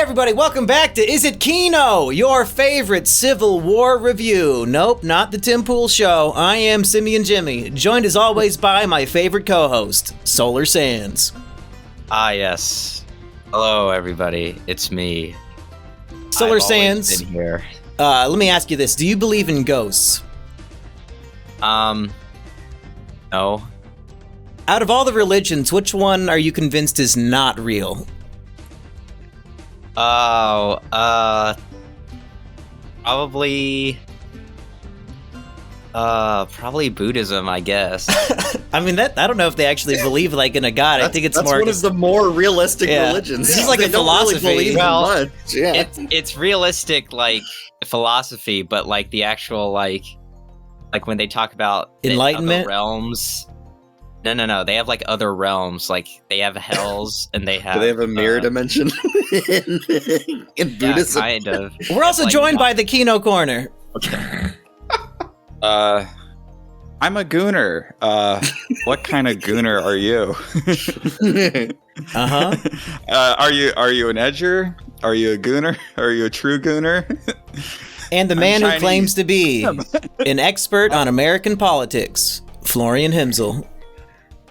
everybody, welcome back to Is It Kino, your favorite Civil War review. Nope, not the Tim Pool Show. I am Simian Jimmy, joined as always by my favorite co-host, Solar Sands. Yes. Hello, everybody. It's me. Solar Sands. Been here. Let me ask you this: do you believe in ghosts? No. Out of all the religions, which one are you convinced is not real? Probably Buddhism, I guess. I mean, I don't know if they actually believe like in a god. I think it's that's more one of the more realistic religions. This is like a philosophy. Really well, yeah. it's realistic, like philosophy, but like the actual like when they talk about enlightenment other realms. No. They have like other realms. Like they have hells, and they have. Do they have a mirror dimension in Buddhism? Yeah, kind of. We're also joined by the Kino Corner. Okay. I'm a gooner. What kind of gooner are you? Are you an edger? Are you a gooner? Are you a true gooner? And the man who claims to be an expert on American politics, Florian Himsel.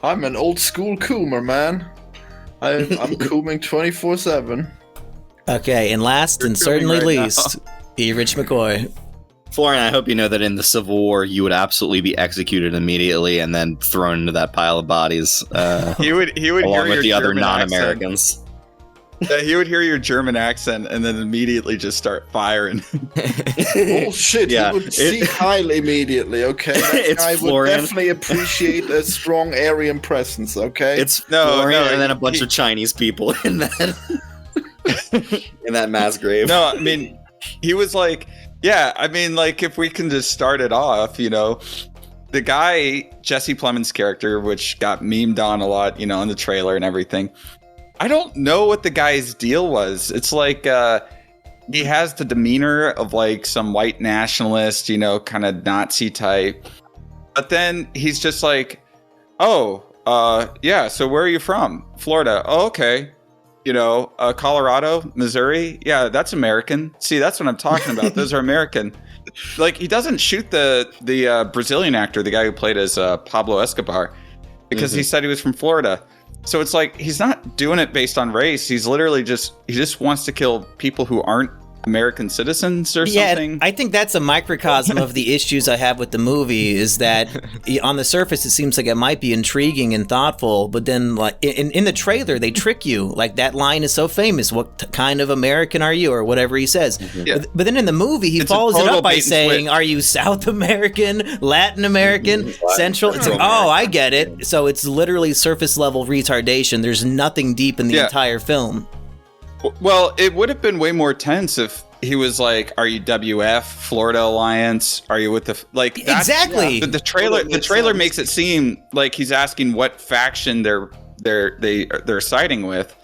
I'm an old school coomer, man. I'm cooming 24/7. Okay, and last and certainly least, E. Rich McCoy. Florian, I hope you know that in the Civil War, you would absolutely be executed immediately and then thrown into that pile of bodies. He would along hear with the your other German non-Americans. accent. Yeah, he would hear your German accent and then immediately just start firing. Oh shit! Yeah, he would see Heil immediately. Okay, that guy would definitely appreciate a strong Aryan presence. Okay, It's Florian and then a bunch of Chinese people in that in that mass grave. No, I mean, he was like, yeah, I mean, like, if we can just start it off, you know, the guy, Jesse Plemons' character, which got memed on a lot, you know, in the trailer and everything. I don't know what the guy's deal was. It's like he has the demeanor of like some white nationalist, you know, kind of Nazi type. But then he's just like, oh, yeah, so where are you from? Florida. Oh, okay. You know, Colorado, Missouri. Yeah, that's American. See, that's what I'm talking about. Those are American. Like, he doesn't shoot the Brazilian actor, the guy who played as Pablo Escobar, because he said he was from Florida. So it's like, he's not doing it based on race. He's literally he just wants to kill people who aren't American citizens or something. Yeah, I think that's a microcosm of the issues I have with the movie, is that on the surface it seems like it might be intriguing and thoughtful, but then like in the trailer they trick you. Like that line is so famous, what kind of American are you, or whatever he says. Yeah. But then in the movie he follows it up by saying, are you South American, Latin American, Central? It's like, oh, I get it. So it's literally surface level retardation. There's nothing deep in the entire film. Well, it would have been way more tense if he was like, "Are you WF Florida Alliance? Are you with the like?" Exactly. Yeah, the trailer makes it seem like he's asking what faction they're siding with,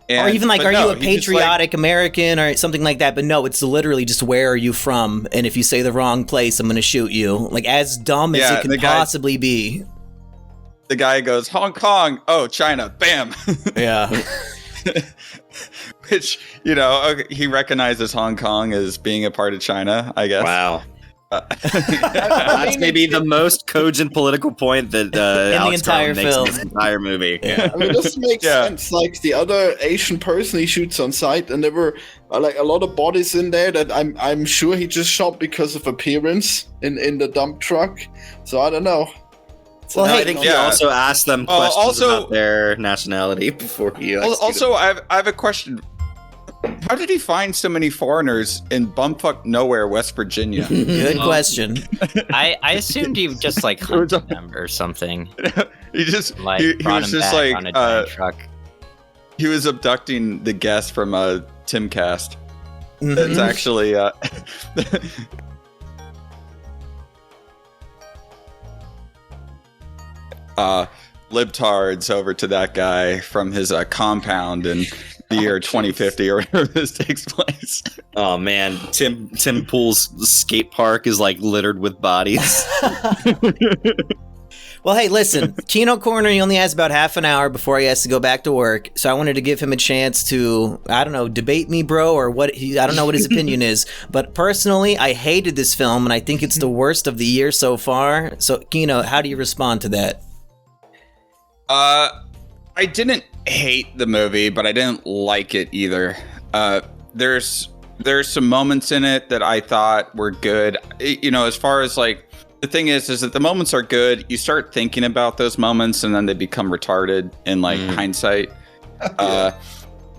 or even like, are you a patriotic American or something like that? But no, it's literally just, where are you from? And if you say the wrong place, I'm going to shoot you. Like, as dumb as it can possibly be. The guy goes, Hong Kong. Oh, China. Bam. Yeah. Which, you know, he recognizes Hong Kong as being a part of China, I guess. Wow. That's maybe the most cogent political point that Alex Garland makes in this entire movie. Yeah. I mean, this makes sense. Like, the other Asian person he shoots on sight, and there were like a lot of bodies in there that I'm sure he just shot because of appearance in the dump truck. So I don't know. Well, I think he also asked them questions about their nationality before he. Also, I have a question. How did he find so many foreigners in bumfuck nowhere, West Virginia? Good question. I assumed he just like hunted them or something. He just like he brought was him just back like on a giant truck. He was abducting the guest from Timcast. It's actually libtards over to that guy from his compound in the year 2050 or wherever this takes place. Oh man, Tim Pool's skate park is like littered with bodies. Well, hey, listen, Kino Corner, he only has about half an hour before he has to go back to work. So I wanted to give him a chance to, I don't know, debate me, bro, or what. I don't know what his opinion is. But personally, I hated this film, and I think it's the worst of the year so far. So, Kino, how do you respond to that? I didn't hate the movie, but I didn't like it either. There's some moments in it that I thought were good. As far as like, the thing is that the moments are good. You start thinking about those moments, and then they become retarded in like hindsight.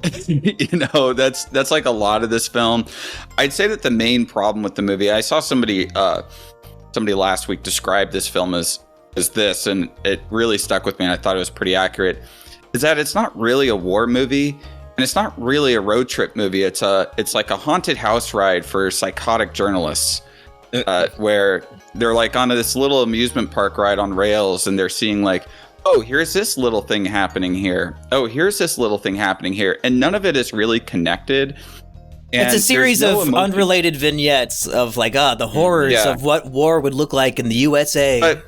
That's like a lot of this film. I'd say that the main problem with the movie, I saw somebody last week describe this film as this, and it really stuck with me, and I thought it was pretty accurate, is that it's not really a war movie, and it's not really a road trip movie. It's like a haunted house ride for psychotic journalists, where they're like on this little amusement park ride on rails, and they're seeing like, oh, here's this little thing happening here. Oh, here's this little thing happening here. And none of it is really connected. And it's a series of unrelated vignettes of like, the horrors of what war would look like in the USA.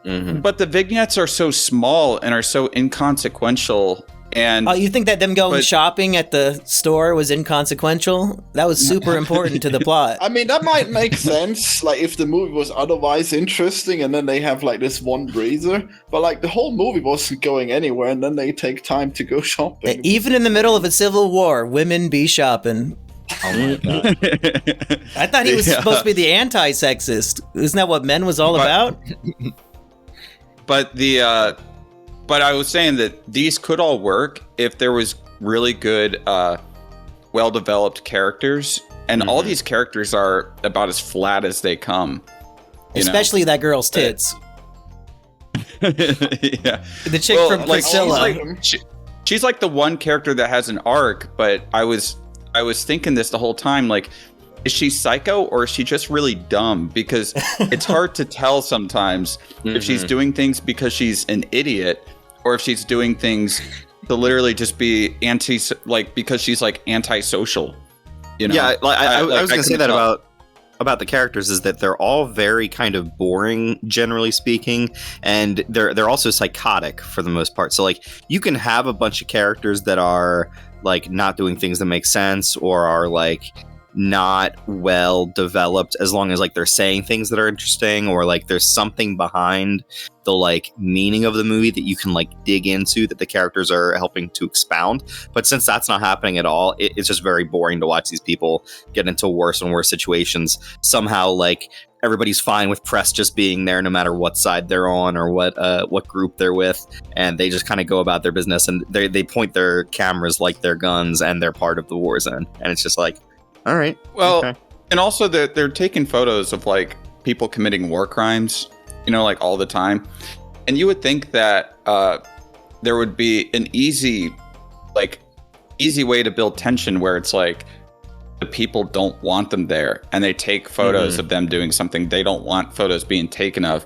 But the vignettes are so small and are so inconsequential. And you think that them going shopping at the store was inconsequential? That was super important to the plot. I mean, that might make sense, like if the movie was otherwise interesting, and then they have like this one razor. But like the whole movie wasn't going anywhere, and then they take time to go shopping. Even in the middle of a civil war, women be shopping. Oh my god! I thought he was supposed to be the anti-sexist. Isn't that what Men was all about? But I was saying that these could all work if there was really good, well-developed characters. And all these characters are about as flat as they come. Especially that girl's tits. The chick from Priscilla. She's like the one character that has an arc, but I was thinking this the whole time, like, is she psycho or is she just really dumb? Because it's hard to tell sometimes if she's doing things because she's an idiot, or if she's doing things to literally just be because she's like antisocial. Yeah, I was going to say that about the characters, is that they're all very kind of boring, generally speaking, and they're also psychotic for the most part. So like you can have a bunch of characters that are like not doing things that make sense, or are like not well developed, as long as like they're saying things that are interesting, or like there's something behind the like meaning of the movie that you can like dig into, that the characters are helping to expound. But since that's not happening at all, it's just very boring to watch these people get into worse and worse situations. Somehow like everybody's fine with press just being there no matter what side they're on or what group they're with, and they just kind of go about their business, and they point their cameras like they're guns, and they're part of the war zone. And it's just like, all right. Well, okay. And also they're taking photos of like people committing war crimes, like all the time. And you would think that there would be an easy way to build tension, where it's like the people don't want them there, and they take photos of them doing something they don't want photos being taken of.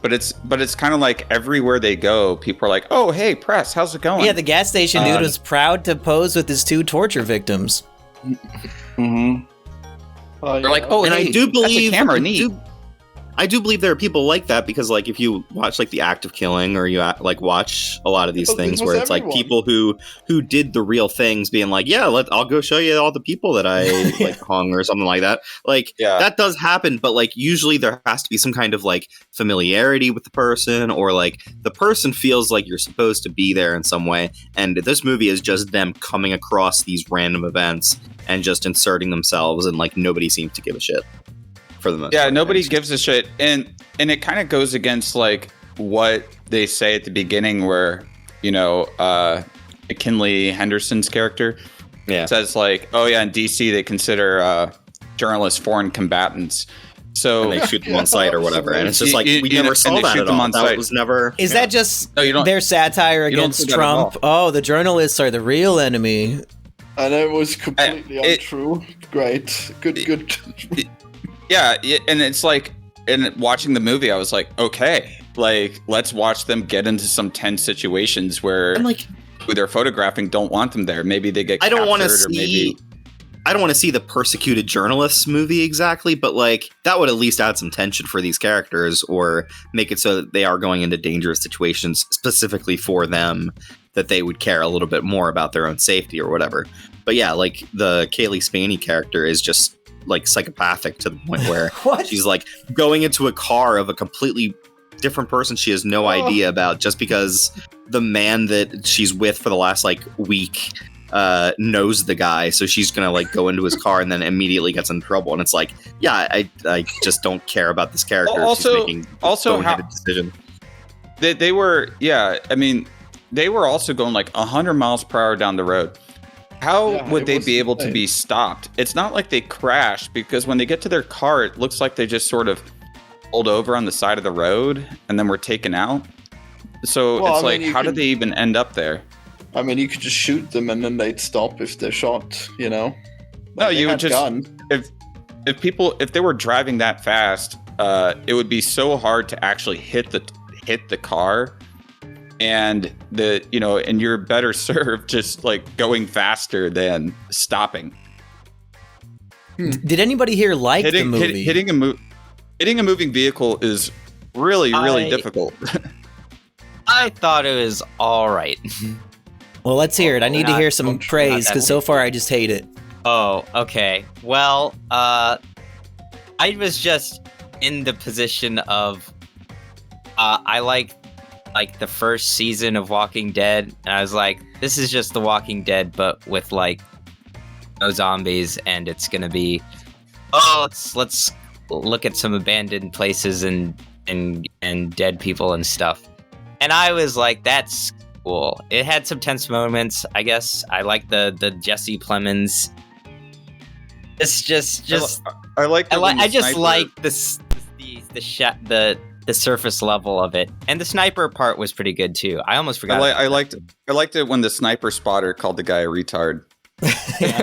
But it's kind of like everywhere they go, people are like, "Oh, hey, press, how's it going?" Yeah, the gas station dude was proud to pose with his 2 torture victims. They're like, "Oh, and hey, I do believe that's a camera, neat." I do believe there are people like that, because like if you watch like The Act of Killing, or you like watch a lot of these things where it's like people who did the real things being like, yeah, I'll go show you all the people that I like hung or something like that. Like that does happen, but like usually there has to be some kind of like familiarity with the person, or like the person feels like you're supposed to be there in some way. And this movie is just them coming across these random events and just inserting themselves, and like nobody seems to give a shit. For the most part, nobody gives a shit, and it kind of goes against like what they say at the beginning, where McKinley Henderson's character says like, oh yeah, in DC they consider journalists foreign combatants, so and they shoot them on sight or whatever, and it's just like we never saw that at all. That was never. Is that just their satire against Trump? Oh, the journalists are the real enemy. And it was completely untrue. Great, good. Yeah, and it's like, in watching the movie, I was like, okay, like, let's watch them get into some tense situations where like who they're photographing don't want them there. Maybe they get I don't want to captured, or maybe I don't want to see the persecuted journalists movie exactly, but like that would at least add some tension for these characters, or make it so that they are going into dangerous situations specifically for them, that they would care a little bit more about their own safety or whatever. But yeah, like the Kaylee Spaney character is just like psychopathic to the point where she's like going into a car of a completely different person she has no idea about, just because the man that she's with for the last like week knows the guy, so she's gonna like go into his car and then immediately gets in trouble. And it's like, yeah, I just don't care about this character. Also, she's making how decision. They were, yeah, I mean, they were also going like 100 miles per hour down the road. How would they be able to be stopped? It's not like they crashed, because when they get to their car, it looks like they just sort of pulled over on the side of the road and then were taken out. So it's like, how did they even end up there? I mean, you could just shoot them and then they'd stop if they're shot, you know? Like, no, you would just, if they were driving that fast, it would be so hard to actually hit the car. And and you're better served just like going faster than stopping. Did anybody here like the movie? Hitting a moving vehicle is really difficult. I thought it was all right. Well, let's hear it. I need to hear some praise, because so far I just hate it. Oh, okay. Well, I was just in the position of I like the first season of Walking Dead, and I was like, this is just The Walking Dead, but with like no zombies, and it's gonna be let's look at some abandoned places and dead people and stuff. And I was like, that's cool. It had some tense moments, I guess. I like the Jesse Plemons. It's just I just like the surface level of it, and the sniper part was pretty good too. I almost forgot. I liked it when the sniper spotter called the guy a retard. Yeah,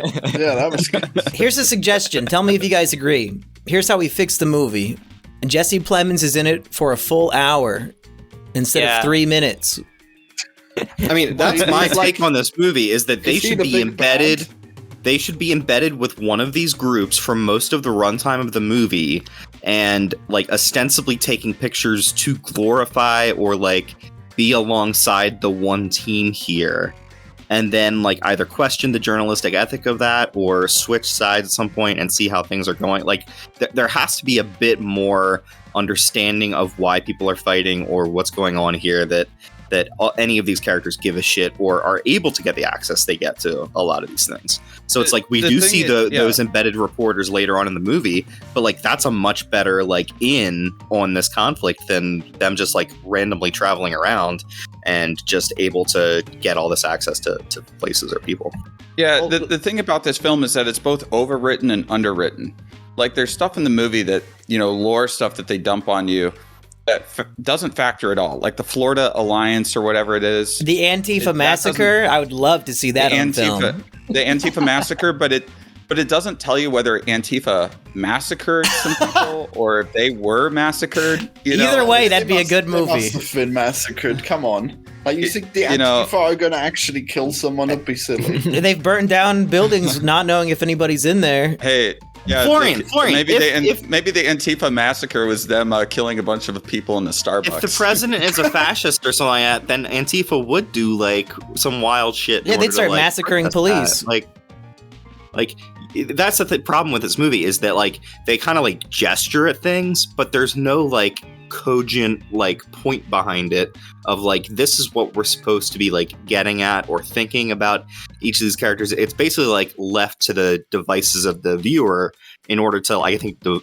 that was good. Here's a suggestion. Tell me if you guys agree. Here's how we fix the movie. Jesse Plemons is in it for a full hour instead of 3 minutes. I mean, that's my take on this movie, is that they should be embedded. They should be embedded with one of these groups for most of the runtime of the movie, and like ostensibly taking pictures to glorify or like be alongside the one team here. And then like either question the journalistic ethic of that or switch sides at some point and see how things are going. Like there has to be a bit more understanding of why people are fighting or what's going on here, that any of these characters give a shit or are able to get the access they get to a lot of these things. So it's like we do see those embedded reporters later on in the movie, but like that's a much better like in on this conflict than them just like randomly traveling around and just able to get all this access to places or people. Yeah, the thing about this film is that it's both overwritten and underwritten. Like there's stuff in the movie that, lore stuff that they dump on you that doesn't factor at all, like the Florida Alliance or whatever it is. The Antifa massacre, I would love to see that on film. The Antifa massacre, but it doesn't tell you whether Antifa massacred some people or if they were massacred. Either way, that'd be a good movie. They must have been massacred. Come on. Like, you think the Antifa are going to actually kill someone? It'd be silly. They've burned down buildings not knowing if anybody's in there. Hey, yeah, Florian, maybe the Antifa massacre was them killing a bunch of people in the Starbucks. If the president is a fascist or something like that, then Antifa would do like some wild shit. Yeah, they'd start massacring police. Like that's the problem with this movie, is that like they kind of like gesture at things, but there's no like cogent like point behind it of like, this is what we're supposed to be like getting at or thinking about each of these characters. It's basically like left to the devices of the viewer in order to, I think, to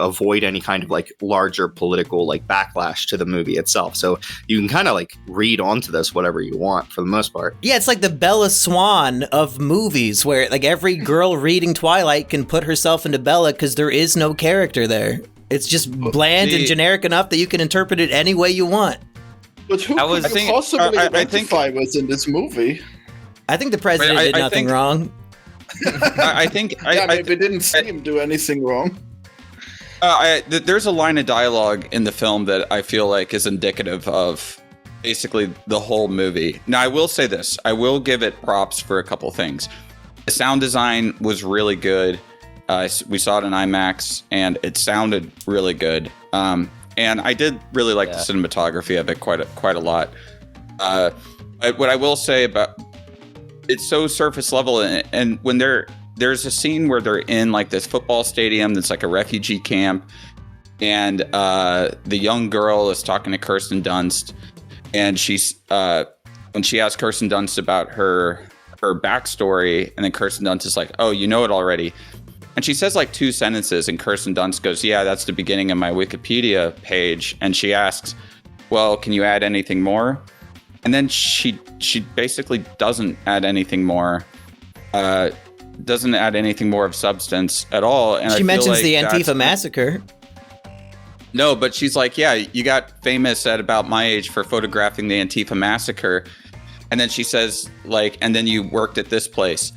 avoid any kind of like larger political like backlash to the movie itself. So you can kind of like read onto this whatever you want for the most part. Yeah, it's like the Bella Swan of movies, where like every girl reading Twilight can put herself into Bella because there is no character there. It's just bland and generic enough that you can interpret it any way you want. But who could possibly identify with in this movie? I think the president did nothing wrong. I think maybe didn't see him do anything wrong. There's a line of dialogue in the film that I feel like is indicative of basically the whole movie. Now, I will say this. I will give it props for a couple things. The sound design was really good. We saw it in IMAX, and it sounded really good. And I did really like the cinematography of it quite a lot. What I will say about it's so surface level, and when there's a scene where they're in like this football stadium that's like a refugee camp, and the young girl is talking to Kirsten Dunst, and she's when she asks Kirsten Dunst about her backstory, and then Kirsten Dunst is like, "Oh, you know it already." And she says like 2 sentences, and Kirsten Dunst goes, "Yeah, that's the beginning of my Wikipedia page." And she asks, "Well, can you add anything more?" And then she basically doesn't add anything more. Doesn't add anything more of substance at all. And she mentions the Antifa massacre. No, but she's like, "Yeah, you got famous at about my age for photographing the Antifa massacre." And then she says, like, "And then you worked at this place."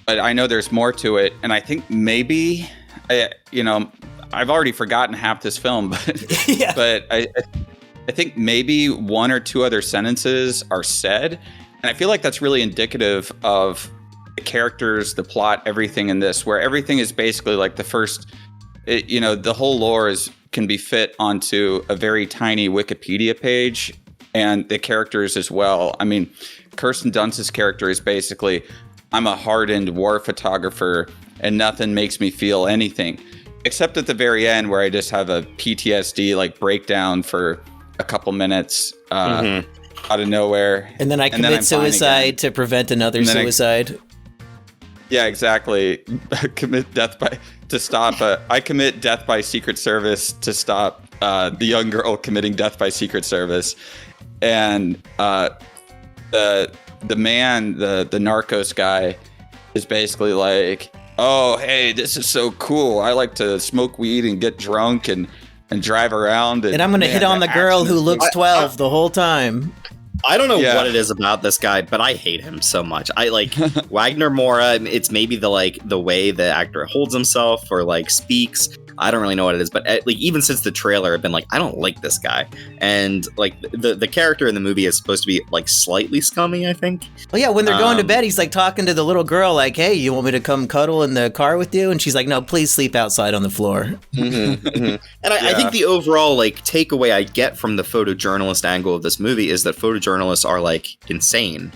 But I know there's more to it, and I think maybe, I've already forgotten half this film, but Yeah. but I think maybe 1 or 2 other sentences are said, and I feel like that's really indicative of the characters, the plot, everything in this, where everything is basically like the first, the whole lore can be fit onto a very tiny Wikipedia page, and the characters as well. I mean, Kirsten Dunst's character is basically, I'm a hardened war photographer and nothing makes me feel anything, except at the very end where I just have a PTSD like breakdown for a couple minutes out of nowhere. And then I commit suicide to prevent another suicide. Yeah, exactly. I commit death by Secret Service to stop the young girl committing death by Secret Service. And the man, the Narcos guy, is basically like, "Oh, hey, this is so cool. I like to smoke weed and get drunk and drive around. And I'm going to hit on the girl who looks 12 the whole time." I don't know what it is about this guy, but I hate him so much. I like Wagner Moura. It's maybe the way the actor holds himself or like speaks. I don't really know what it is, but like even since the trailer, I've been like, I don't like this guy. And like the character in the movie is supposed to be like slightly scummy, I think. Well, yeah, when they're going to bed, he's like talking to the little girl, like, "Hey, you want me to come cuddle in the car with you?" And she's like, "No, please sleep outside on the floor." And I think the overall like takeaway I get from the photojournalist angle of this movie is that photojournalists are like insane,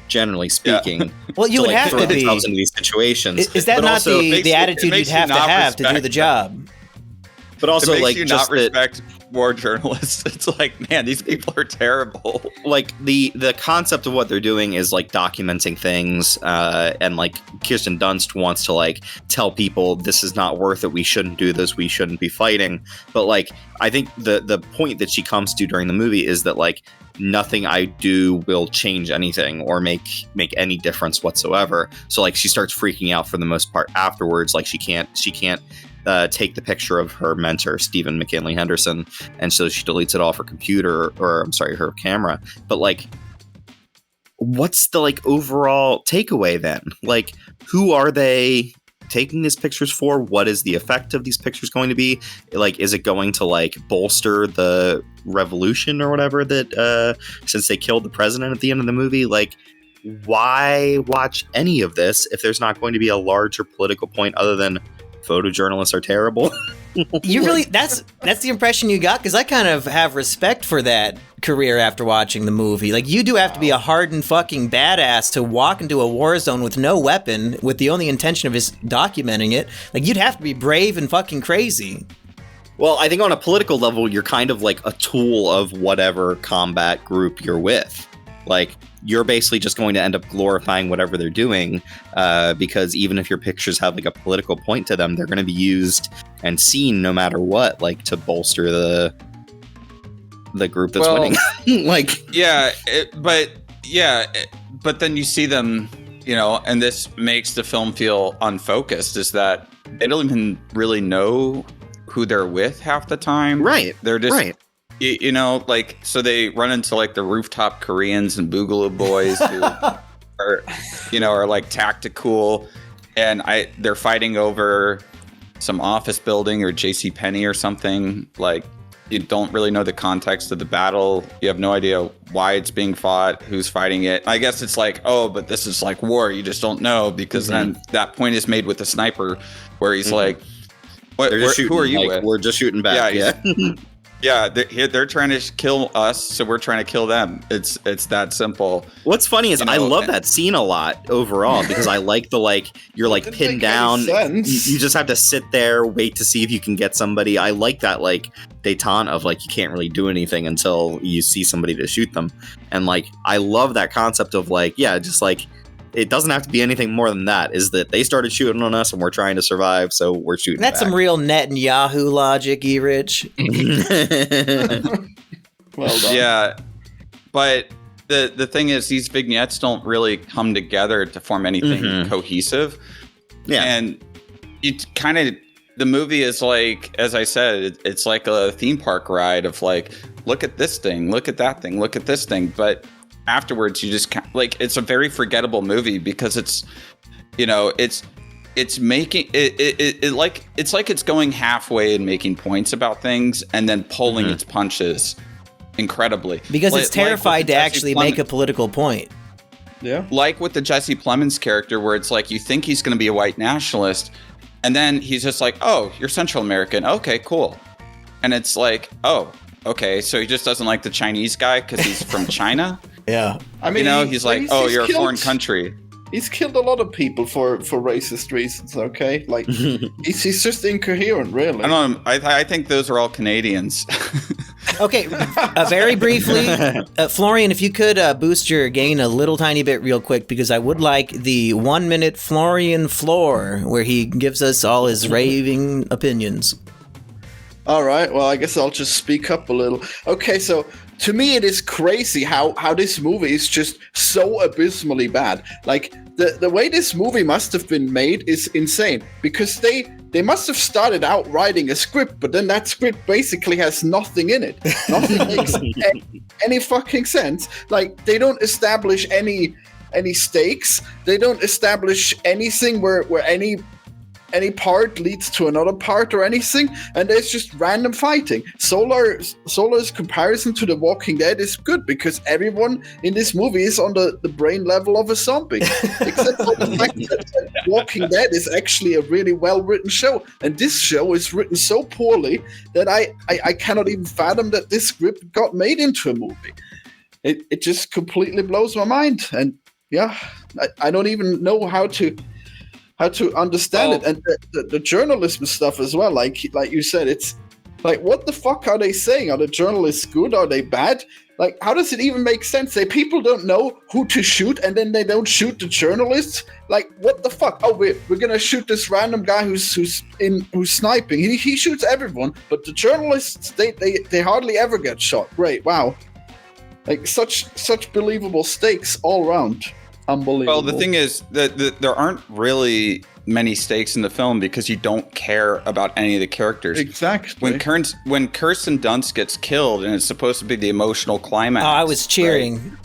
generally speaking. Well, you would like, have throw to be. themselves into these situations. Is that But not also, the attitude you'd have to do the job? But also, it makes like, you just not respect war journalists. It's like, man, these people are terrible. Like the concept of what they're doing is like documenting things, and like Kirsten Dunst wants to like tell people this is not worth it. We shouldn't do this. We shouldn't be fighting. But like, I think the point that she comes to during the movie is that like nothing I do will change anything or make any difference whatsoever. So like she starts freaking out for the most part afterwards. Like she can't take the picture of her mentor, Stephen McKinley Henderson, and so she deletes it off her computer, or I'm sorry, her camera. But like, what's the like overall takeaway then? Like, who are they taking these pictures for? What is the effect of these pictures going to be? Like, is it going to like bolster the revolution or whatever that since they killed the president at the end of the movie? Like, why watch any of this if there's not going to be a larger political point other than photojournalists are terrible? You really, that's the impression you got? Because I kind of have respect for that career after watching the movie. Like, you do have to be a hardened fucking badass to walk into a war zone with no weapon, with the only intention of just documenting it. Like, you'd have to be brave and fucking crazy. Well, I think on a political level, you're kind of like a tool of whatever combat group you're with. Like, you're basically just going to end up glorifying whatever they're doing, because even if your pictures have like a political point to them, they're going to be used and seen no matter what, like to bolster the group that's winning. Like, but then you see them, and this makes the film feel unfocused, is that they don't even really know who they're with half the time. Right. They're just right. Like, so they run into like the rooftop Koreans and Boogaloo Boys who are like tactical, and they're fighting over some office building or JCPenney or something. Like, You don't really know the context of the battle. You have no idea why it's being fought, who's fighting it. I guess it's like, oh, but this is like war. You just don't know, because then that point is made with the sniper where he's like, "What? Who are you with? We're just shooting back." Yeah, they're trying to kill us, so we're trying to kill them. It's that simple. What's funny is I love that scene a lot overall, because I like the you're pinned down. You just have to sit there, wait to see if you can get somebody. I like that detente of you can't really do anything until you see somebody to shoot them, and I love that concept of it doesn't have to be anything more than that. Is that they started shooting on us and we're trying to survive, so we're shooting. That's back. some real Netanyahu logic, E-Rich. Well done. Yeah, but the thing is, these vignettes don't really come together to form anything cohesive. Yeah, and the movie is as I said, it's like a theme park ride of look at this thing, look at that thing, look at this thing, but afterwards you just it's a very forgettable movie, because it's making it's going halfway and making points about things and then pulling its punches incredibly, because it's terrified to actually make a political point. Yeah, like with the Jesse Plemons character, where it's you think he's going to be a white nationalist, and then he's just oh, you're Central American, okay, cool, and it's oh, okay, so he just doesn't like the Chinese guy because he's from China. Yeah, I mean, he's oh, you're a foreign country. He's killed a lot of people for racist reasons. Okay, he's just incoherent, really. I don't know. I think those are all Canadians. Okay, very briefly, Florian, if you could boost your gain a little tiny bit real quick, because I would like the 1 minute Florian floor where he gives us all his raving opinions. All right, well, I guess I'll just speak up a little. Okay, so to me, it is crazy how this movie is just so abysmally bad. The way this movie must have been made is insane, because they must have started out writing a script, but then that script basically has nothing in it. Nothing makes any fucking sense. They don't establish any stakes. They don't establish anything where any part leads to another part or anything, and there's just random fighting. Solar's comparison to The Walking Dead is good, because everyone in this movie is on the brain level of a zombie, except for the fact that Walking Dead is actually a really well-written show, and this show is written so poorly that I cannot even fathom that this script got made into a movie. It just completely blows my mind, and yeah, I don't even know how to understand it. And the journalism stuff as well, like you said, it's what the fuck are they saying? Are the journalists good? Are they bad? How does it even make sense? People don't know who to shoot, and then they don't shoot the journalists. What the fuck? Oh, we're gonna shoot this random guy who's sniping. He shoots everyone, but the journalists they hardly ever get shot. Great, wow, such believable stakes all around. Unbelievable. Well, the thing is that there aren't really many stakes in the film, because you don't care about any of the characters. Exactly. When Kirsten Dunst gets killed, and it's supposed to be the emotional climax. Oh, I was cheering.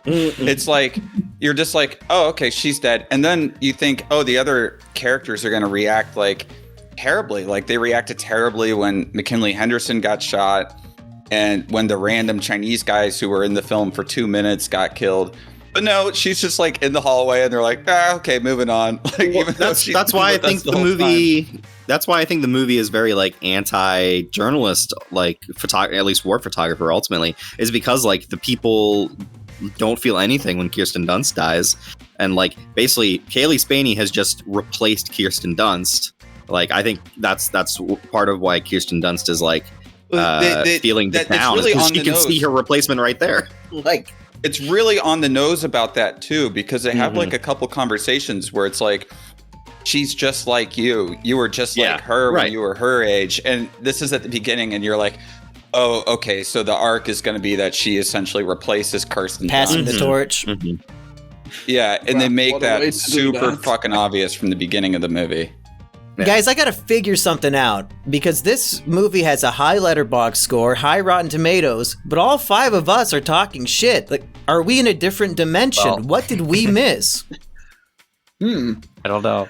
Right? It's you're just oh, okay, she's dead, and then you think, oh, the other characters are going to react terribly. They reacted terribly when McKinley Henderson got shot, and when the random Chinese guys who were in the film for 2 minutes got killed. But no, she's just in the hallway, and they're okay, moving on. That's why I think the movie. That's why I think the movie is very anti-journalist, at least war photographer. Ultimately, is because the people don't feel anything when Kirsten Dunst dies, and basically Kaylee Spaney has just replaced Kirsten Dunst. I think that's part of why Kirsten Dunst is feeling down, really, because you can see her replacement right there. It's really on the nose about that too, because they have a couple conversations where it's she's just like you were just like her when you were her age, and this is at the beginning, and you're oh, okay, so the arc is going to be that she essentially replaces Kirsten, passing the torch. Yeah, and they make that super fucking obvious from the beginning of the movie. Yeah. Guys, I gotta figure something out, because this movie has a high Letterboxd score, high Rotten Tomatoes, but all 5 of us are talking shit. Are we in a different dimension? Well, what did we miss? I don't know.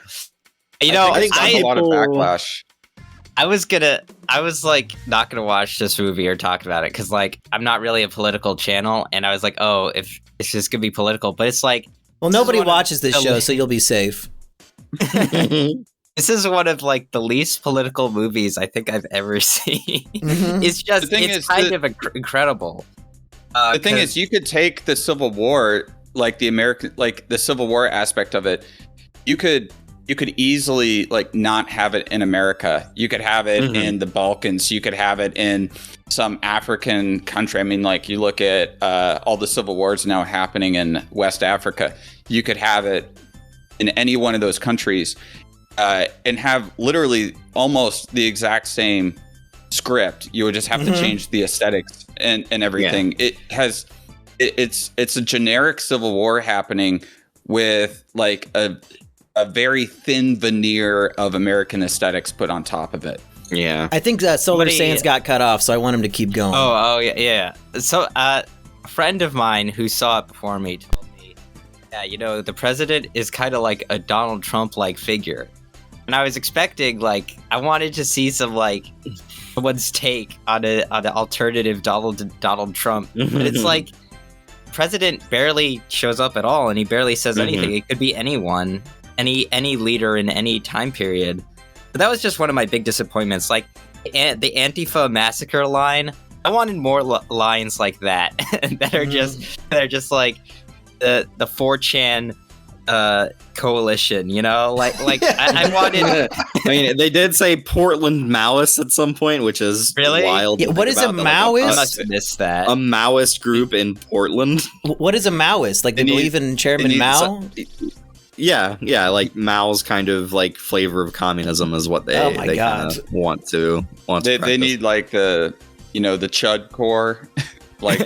I think there's a lot of backlash. I was like not gonna watch this movie or talk about it because like I'm not really a political channel, and I was like, oh, if it's just gonna be political, but it's like, well, nobody watches this show, so you'll be safe. This is one of like the least political movies I think I've ever seen. Mhm. It's just it's kind of incredible. The thing is, you could take the Civil War, like the Civil War aspect of it. You could easily like not have it in America. You could have it in the Balkans. You could have it in some African country. I mean, like you look at all the civil wars now happening in West Africa. You could have it in any one of those countries and have literally almost the exact same script. You would just have to change the aesthetics and everything. Yeah. It's a generic civil war happening with like a very thin veneer of American aesthetics put on top of it. Yeah. I think Solar Sands got cut off, so I want him to keep going. Oh yeah. So a friend of mine who saw it before me told me, yeah, you know, the president is kind of like a Donald Trump-like figure. And I was expecting, like, I wanted to see some, like, someone's take on an alternative Donald Trump. But it's like, president barely shows up at all, and he barely says anything. It could be anyone. Any leader in any time period. But that was just one of my big disappointments. Like the Antifa massacre line, I wanted more lines like that that are just like the 4chan coalition, you know, like I wanted. I mean, they did say Portland Maoist at some point, which is really wild. Yeah, what is a Maoist? I must have missed that. A Maoist group in Portland. What is a Maoist? Like they believe in Chairman Mao? Yeah, like Mao's kind of like flavor of communism is what they want to. They need like the Chud core, like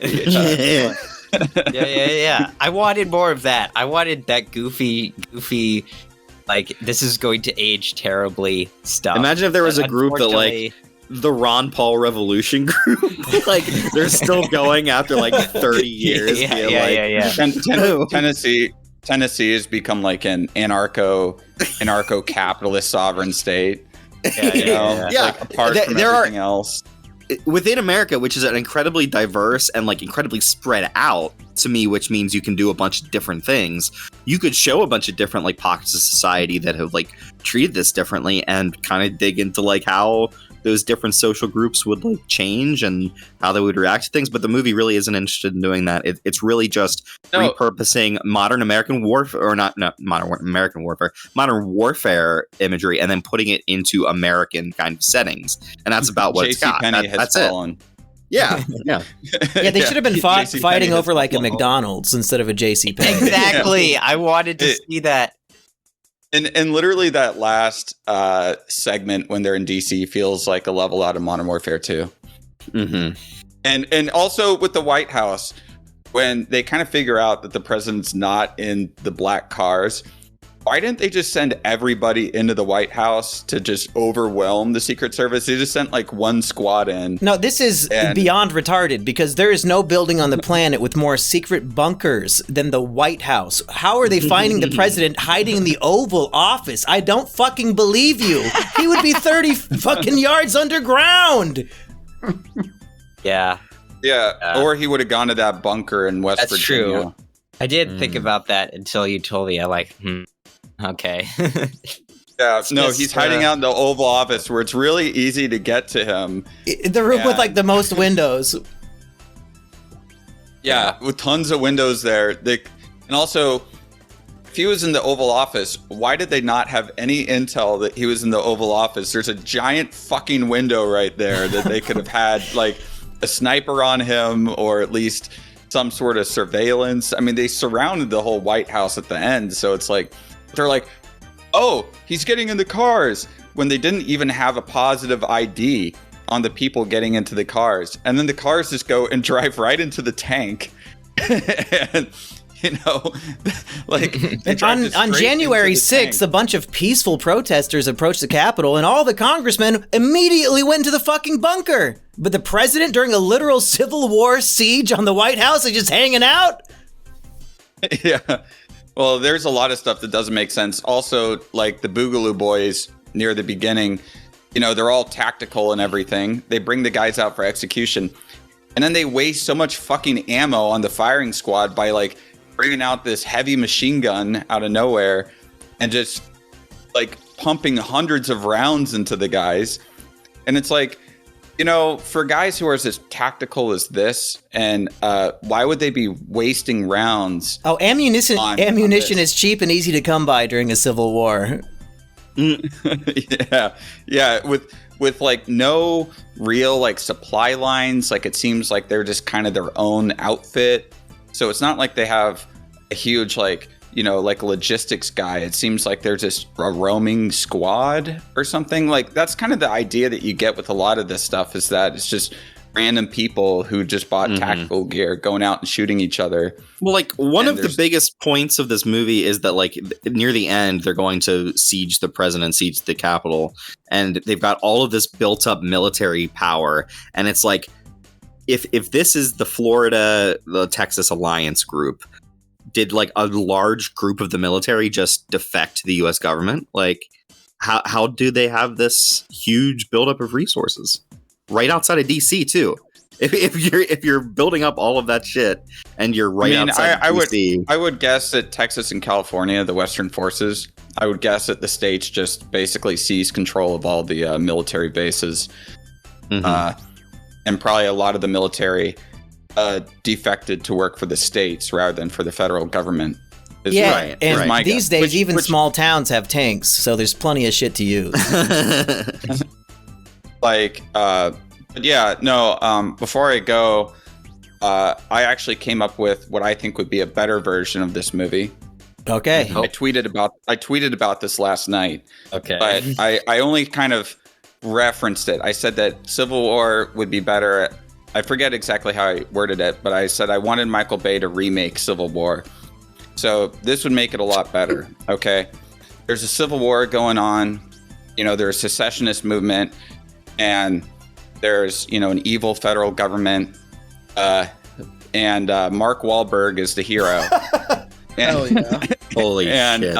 yeah. I wanted more of that. I wanted that goofy, like this is going to age terribly stuff. Imagine if there was a group that like the Ron Paul Revolution group, like they're still going after like 30 years. Yeah. Tennessee has become like an anarcho-capitalist sovereign state. Like apart from everything else. Within America, which is an incredibly diverse and like incredibly spread out to me, which means you can do a bunch of different things. You could show a bunch of different like pockets of society that have like treated this differently and kind of dig into like how those different social groups would like change and how they would react to things. But the movie really isn't interested in doing that. It's really just repurposing modern American warfare, or not modern American warfare, modern warfare imagery, and then putting it into American kind of settings. And that's about what it's got. That's it. Yeah. They should have been fighting over like a McDonald's instead of a JCPenney. Exactly. Yeah. I wanted to see that. And literally that last segment when they're in DC feels like a level out of Modern Warfare 2. And also with the White House, when they kind of figure out that the president's not in the black cars, why didn't they just send everybody into the White House to just overwhelm the Secret Service? They just sent like one squad in. No, this is beyond retarded because there is no building on the planet with more secret bunkers than the White House. How are they finding the president hiding in the Oval Office? I don't fucking believe you. He would be 30 fucking yards underground. Yeah. Or he would have gone to that bunker in West Virginia. That's true. I did think about that until you told me. I'm like, okay. He's hiding out in the Oval Office where it's really easy to get to him. The room with like the most windows. Yeah, with tons of windows there. And also, if he was in the Oval Office, why did they not have any intel that he was in the Oval Office? There's a giant fucking window right there that they could have had like a sniper on him, or at least some sort of surveillance. I mean, they surrounded the whole White House at the end, so it's like they're like, oh, he's getting in the cars, when they didn't even have a positive ID on the people getting into the cars. And then the cars just go and drive right into the tank. And, like on January 6th, a bunch of peaceful protesters approached the Capitol, and all the congressmen immediately went to the fucking bunker. But the president, during a literal Civil War siege on the White House, is just hanging out? Yeah. Well, there's a lot of stuff that doesn't make sense. Also, like the Boogaloo Boys near the beginning, they're all tactical and everything. They bring the guys out for execution. And then they waste so much fucking ammo on the firing squad by like bringing out this heavy machine gun out of nowhere and just like pumping hundreds of rounds into the guys. And it's like, for guys who are as tactical as this, and why would they be wasting rounds? Oh, ammunition is cheap and easy to come by during a civil war. Yeah. With like no real like supply lines, like it seems like they're just kind of their own outfit. So it's not like they have a huge like logistics guy. It seems like they're just a roaming squad or something. Like that's kind of the idea that you get with a lot of this stuff, is that it's just random people who just bought tactical gear going out and shooting each other. Well, like one of the biggest points of this movie is that like near the end, they're going to siege the president, siege the Capitol, and they've got all of this built up military power. And it's like, if this is the Texas Alliance group, did like a large group of the military just defect to the U.S. government? Like, how do they have this huge buildup of resources right outside of D.C. too? If you're building up all of that shit and you're outside of D.C. I would guess that Texas and California, the Western forces, I would guess that the states just basically seized control of all the military bases, and probably a lot of the military defected to work for the states rather than for the federal government. These days, even small towns have tanks, so there's plenty of shit to use. Before I go, I actually came up with what I think would be a better version of this movie. Okay. I tweeted about this last night. Okay. But I only kind of referenced it. I said that Civil War would be better. I forget exactly how I worded it, but I said I wanted Michael Bay to remake Civil War. So this would make it a lot better. Okay. There's a civil war going on. There's a secessionist movement, and there's, an evil federal government. And Mark Wahlberg is the hero. Hell yeah. Holy shit.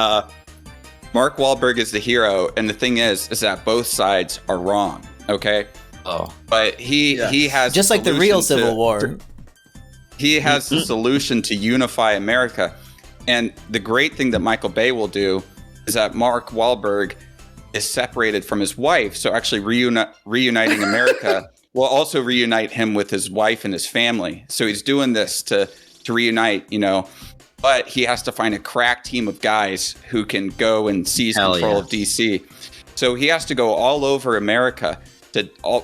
Mark Wahlberg is the hero. And the thing is that both sides are wrong. Okay. Oh, but he has just like the real Civil War. He has the solution to unify America. And the great thing that Michael Bay will do is that Mark Wahlberg is separated from his wife. So actually reuniting America will also reunite him with his wife and his family. So he's doing this to reunite, but he has to find a crack team of guys who can go and seize control of DC. So he has to go all over America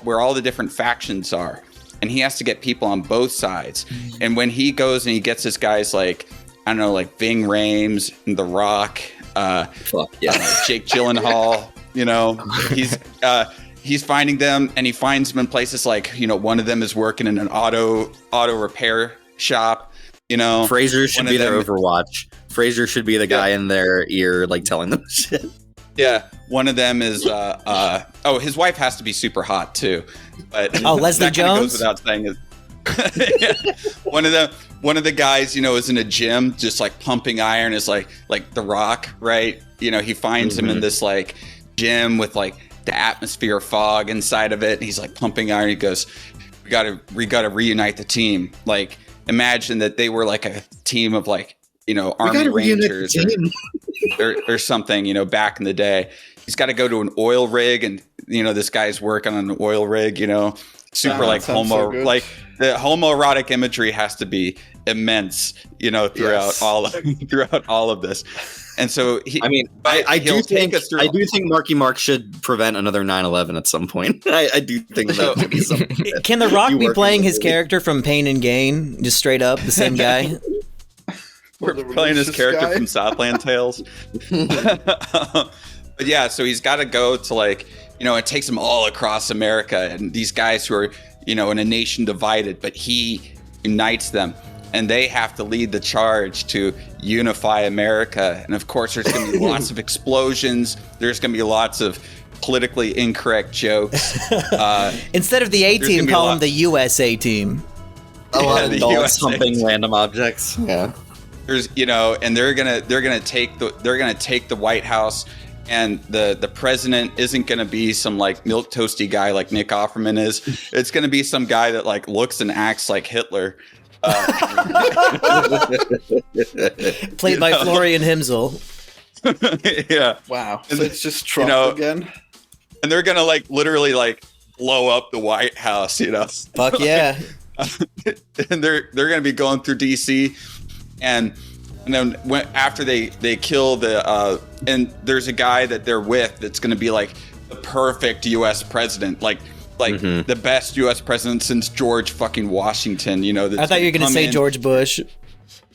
where all the different factions are. And he has to get people on both sides. And when he goes and he gets his guys like, I don't know, like Ving Rhames and The Rock, Jake Gyllenhaal, he's finding them, and he finds them in places like, one of them is working in an auto repair shop, Fraser should be their Overwatch. Fraser should be the guy in their ear, like telling them shit. Yeah, one of them is his wife has to be super hot too. But Leslie Jones? Goes without saying. One of the guys, is in a gym just like pumping iron, is like The Rock, right? He finds him in this like gym with like the atmosphere fog inside of it, and he's like pumping iron. He goes, we gotta reunite the team. Like, imagine that they were like a team of like, Army Rangers or something, back in the day. He's got to go to an oil rig, and this guy's working on an oil rig, super like homo, like the homoerotic imagery has to be immense, throughout all of this. And so I do think Marky Mark should prevent another 9/11 at some point. I do think that would be something. Can The Rock be playing his character from Pain and Gain, just straight up the same guy? We're playing his character from Southland Tales. But yeah, so he's got to go to like, it takes him all across America, and these guys who are, in a nation divided, but he unites them, and they have to lead the charge to unify America. And of course, there's going to be lots of explosions. There's going to be lots of politically incorrect jokes. Instead of the A team, call them the USA team. A lot of adults humping random objects. Yeah. There's, and they're gonna take the White House, and the president isn't going to be some like milk toasty guy like Nick Offerman is. It's going to be some guy that like looks and acts like Hitler. Played by Florian Himsel. Yeah. Wow. So it's just Trump again. And they're gonna like literally like blow up the White House, Fuck yeah. And they're gonna be going through DC, and then after they kill the and there's a guy that they're with that's gonna be like the perfect U.S. president, like the best U.S. president since George fucking Washington. I thought you were gonna say George Bush.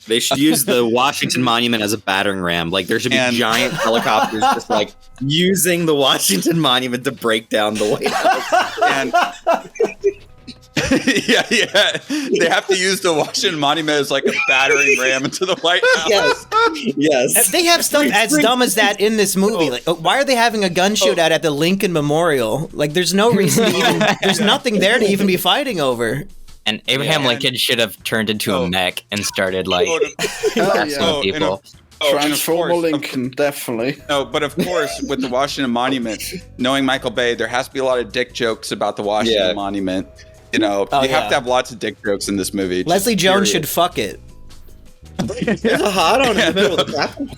They should use the Washington Monument as a battering ram. Like there should be giant helicopters just like using the Washington Monument to break down the White House. And yeah. They have to use the Washington Monument as like a battering ram into the White House. Yes. They have stuff as dumb as that in this movie. Like, why are they having a gun shootout at the Lincoln Memorial? Like, there's no reason to even. There's nothing there to even be fighting over. And Abraham Lincoln should have turned into a mech and started like assassinating people. Transformer Lincoln, definitely. No, but of course, with the Washington Monument, knowing Michael Bay, there has to be a lot of dick jokes about the Washington Monument. You have to have lots of dick jokes in this movie. Leslie Jones should fuck it. There's a hot on in the middle of the platform.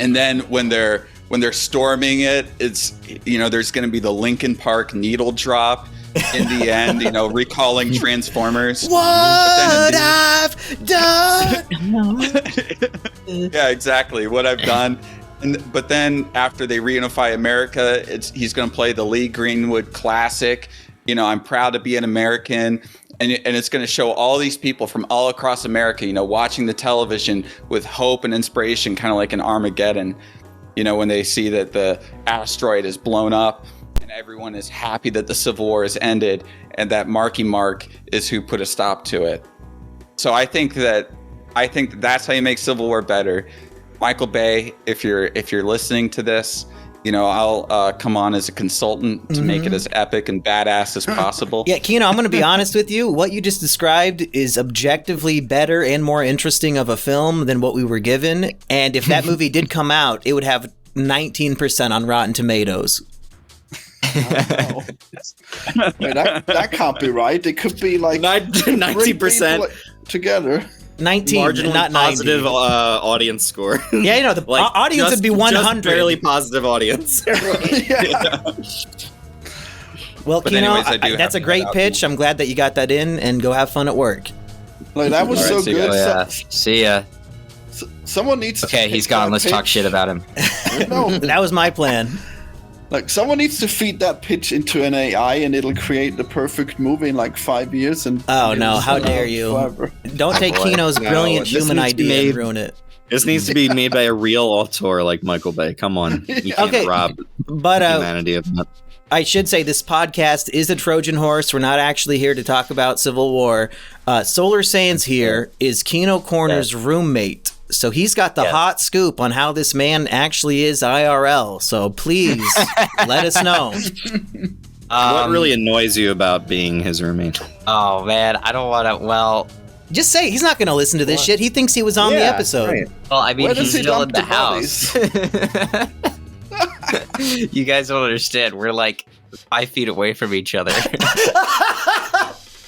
And then when they're storming it, it's there's going to be the Lincoln Park needle drop. In the end, recalling Transformers. What I've done. Yeah, exactly. What I've done. But then after they reunify America, he's going to play the Lee Greenwood classic. I'm proud to be an American. And it's going to show all these people from all across America, watching the television with hope and inspiration, kind of like in Armageddon, when they see that the asteroid is blown up. Everyone is happy that the Civil War has ended, and that Marky Mark is who put a stop to it. So I think that's how you make Civil War better. Michael Bay, if you're listening to this, I'll come on as a consultant to make it as epic and badass as possible. Yeah, Kino, I'm going to be honest with you. What you just described is objectively better and more interesting of a film than what we were given. And if that movie did come out, it would have 19% on Rotten Tomatoes. Oh, no. Wait, that can't be right. It could be like 90% together. 19, marginally not positive audience score. Yeah, the audience would be 100. Just barely positive audience. Well, Kino, that's a great pitch. I'm glad that you got that in, and go have fun at work. Like that was so good. See ya. Someone needs. Okay, he's gone. Let's talk shit about him. No, that was my plan. Like, someone needs to feed that pitch into an AI, and it'll create the perfect movie in like 5 years. And oh no, how dare you! Forever. Don't take Kino's brilliant human idea and ruin it. This needs to be made by a real auteur like Michael Bay. Come on, you can't rob humanity of that. I should say this podcast is a Trojan horse. We're not actually here to talk about Civil War. Solar Sands here is Kino Corner's roommate. So he's got the hot scoop on how this man actually is IRL. So please let us know. What really annoys you about being his roommate? Oh, man. I don't want to. Well, just say he's not going to listen to this shit. He thinks he was on the episode. Right. Well, I mean, he's still in the house. You guys don't understand. We're like 5 feet away from each other.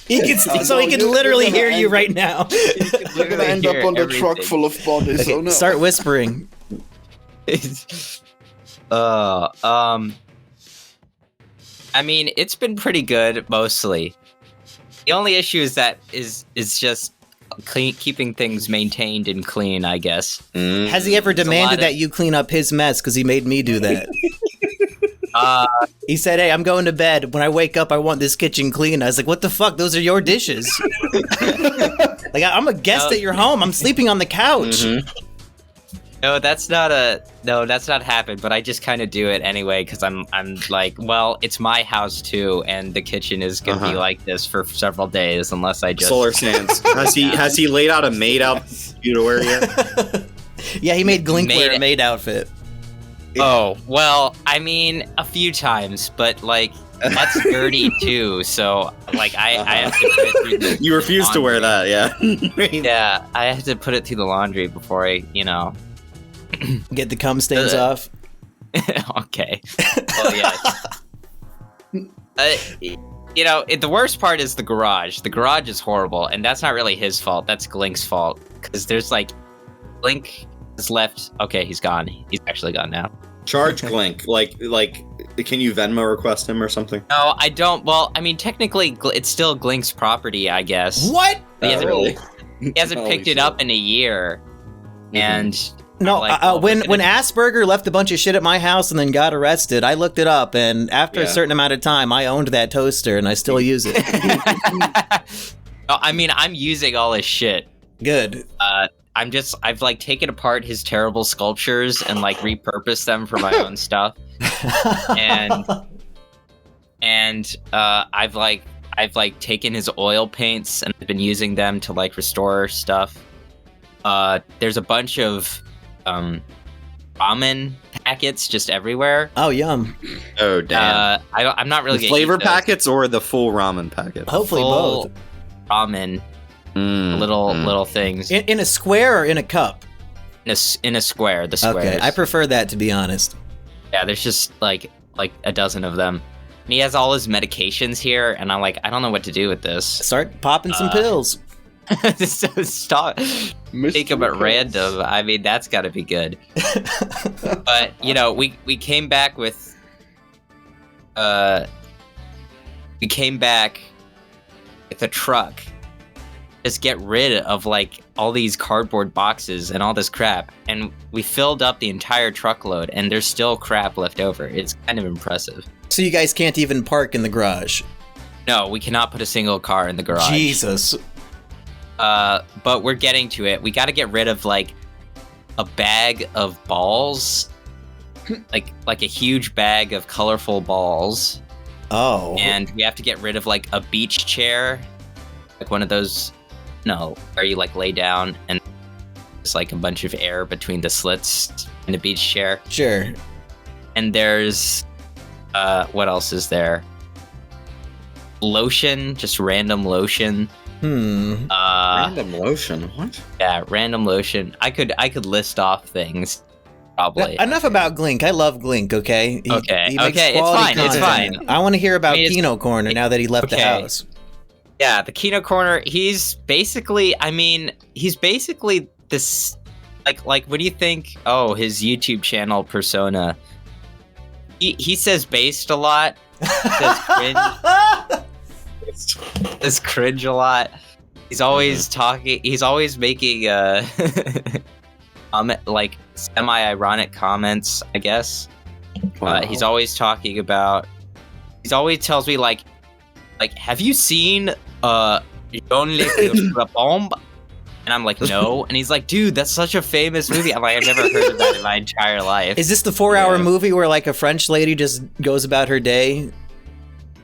He can literally hear you right now. You're gonna end up on the truck full of bodies. Oh no! Start whispering. I mean, it's been pretty good mostly. The only issue is that is just keeping things maintained and clean, I guess. Has he ever demanded that you clean up his mess? Because he made me do that. He said, "Hey, I'm going to bed. When I wake up, I want this kitchen clean." I was like, "What the fuck? Those are your dishes." Like, I'm a guest at your home. I'm sleeping on the couch. Mm-hmm. No, that's not happened. But I just kind of do it anyway because I'm like, well, it's my house too, and the kitchen is gonna be like this for several days unless I just Solar Sands. Has he laid out a maid outfit yet? Yeah, he made Glink wear a maid outfit. Oh, well, I mean, a few times, but, like, that's dirty, too, so, like, I have to put it through the You refuse to wear that, yeah. Yeah, I have to put it through the laundry before I, Get the cum stains off. Okay. Well, yeah. The worst part is the garage. The garage is horrible, and that's not really his fault. That's Glink's fault. Because there's Glink is left. Okay, he's gone. He's actually gone now. Charge Glink. Like, can you Venmo request him or something? No, I don't. Well, I mean, technically, it's still Glink's property, I guess. What? He hasn't, really? He hasn't picked it up in a year. And no, when gonna... Asperger left a bunch of shit at my house and then got arrested, I looked it up, and after a certain amount of time, I owned that toaster, and I still use it. No, I mean, I'm using all his shit. Good. I've taken apart his terrible sculptures and repurposed them for my own stuff. and I've taken his oil paints and I've been using them to restore stuff. There's a bunch of ramen packets just everywhere. Oh, yum. Oh, damn. I'm not really the flavor packets or the full ramen packet? Hopefully both. Ramen. Little things. In a square or in a cup? In a square, the squares. Okay, I prefer that, to be honest. Yeah, there's just like a dozen of them. And he has all his medications here, and I'm I don't know what to do with this. Start popping some pills. So stop taking them at random. I mean, that's got to be good. But we came back with a truck. Just get rid of all these cardboard boxes and all this crap, and we filled up the entire truckload, and there's still crap left over. It's kind of impressive. So you guys can't even park in the garage? No, we cannot put a single car in the garage. Jesus. But we're getting to it. We got to get rid of a bag of balls, like a huge bag of colorful balls. Oh. And we have to get rid of a beach chair, one of those. No, where you lay down and there's a bunch of air between the slits in a beach chair. Sure. And there's what else is there? Lotion, just random lotion. Random lotion? What? Yeah, random lotion. I could list off things. Probably. Enough about Glink. I love Glink, okay? Okay, it's fine. I want to hear about Kino Corner now that he left the house. Yeah, the Kino Corner, he's basically this, what do you think? Oh, his YouTube channel persona. He says based a lot. Says cringe. Says cringe a lot. He's always talking, he's always making, semi-ironic comments, I guess. Wow. He's always talking about, he always tells me, have you seen Jean Le Bombe? And I'm no. And he's dude, that's such a famous movie. I'm I've never heard of that in my entire life. Is this the 4-hour movie where a French lady just goes about her day?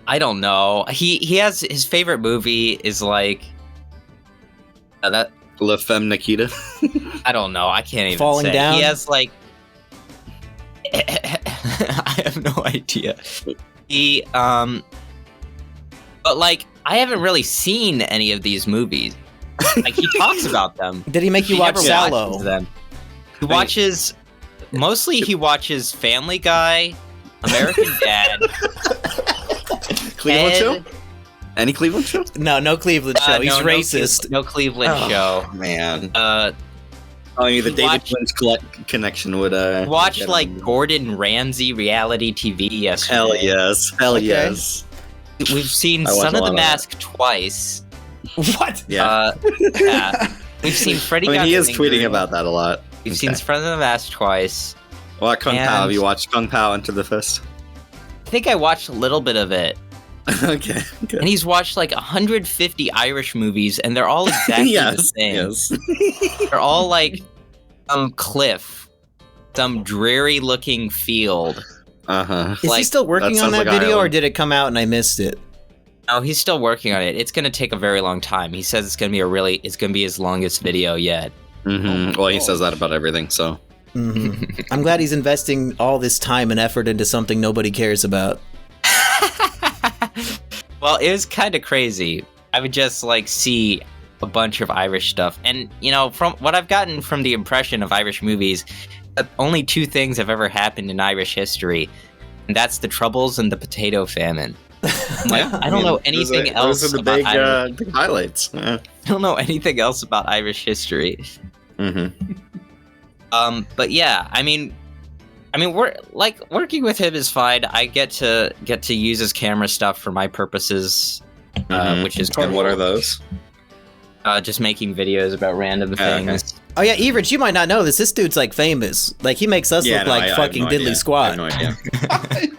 I don't know. He has his favorite movie is that La Femme Nikita. I don't know. I can't even Falling say. Down? He has I have no idea. He but I haven't really seen any of these movies. He talks about them. Did he make you watch Sallow? Them. He watches he watches Family Guy, American Dad, Cleveland Show? Any Cleveland Show? No Cleveland Show. He's racist. No Cleveland Show. Man. The David Lynch connection would watch Gordon Ramsay reality TV yesterday. Hell yes. We've seen Son of the Mask twice. What? Yeah. Yeah. We've seen Freddie. He is tweeting about that a lot. We've seen Son of the Mask twice. What Kung Pao? Have you watched Kung Pao Enter the Fist? I think I watched a little bit of it. Okay. And he's watched 150 Irish movies, and they're all exactly the same. Yes. They're all some cliff, some dreary-looking field. Is he still working on that video, or did it come out and I missed it? No, he's still working on it. It's going to take a very long time. He says it's going to be his longest video yet. Well, he says that about everything, so. I'm glad he's investing all this time and effort into something nobody cares about. Well, it was kind of crazy. I would just see a bunch of Irish stuff. And, from what I've gotten from the impression of Irish movies, only two things have ever happened in Irish history, and that's the Troubles and the potato famine. I don't know anything else those are the about big, Irish. big highlights. Yeah. I don't know anything else about Irish history. But yeah, I mean, we're like working with him is fine. I get to use his camera stuff for my purposes, which is cool. And what are those? Just making videos about random things. Okay. Oh yeah, Everett, you might not know this. This dude's like famous. Like he makes us look like fucking diddly squat. I have no idea.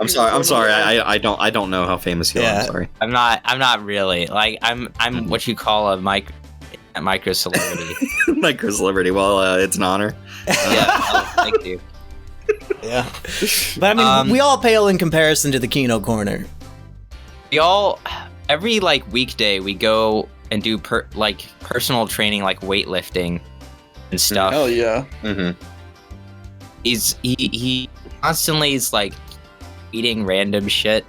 I'm sorry. I don't know how famous you are. I'm sorry. I'm not really. Like I'm what you call a micro celebrity. Micro celebrity. Well, it's an honor. Thank you. Yeah. But I mean, we all pale in comparison to the Kino Corner. We all every like weekday we go and do personal training, like weightlifting and stuff. Hell yeah. He constantly is like eating random shit.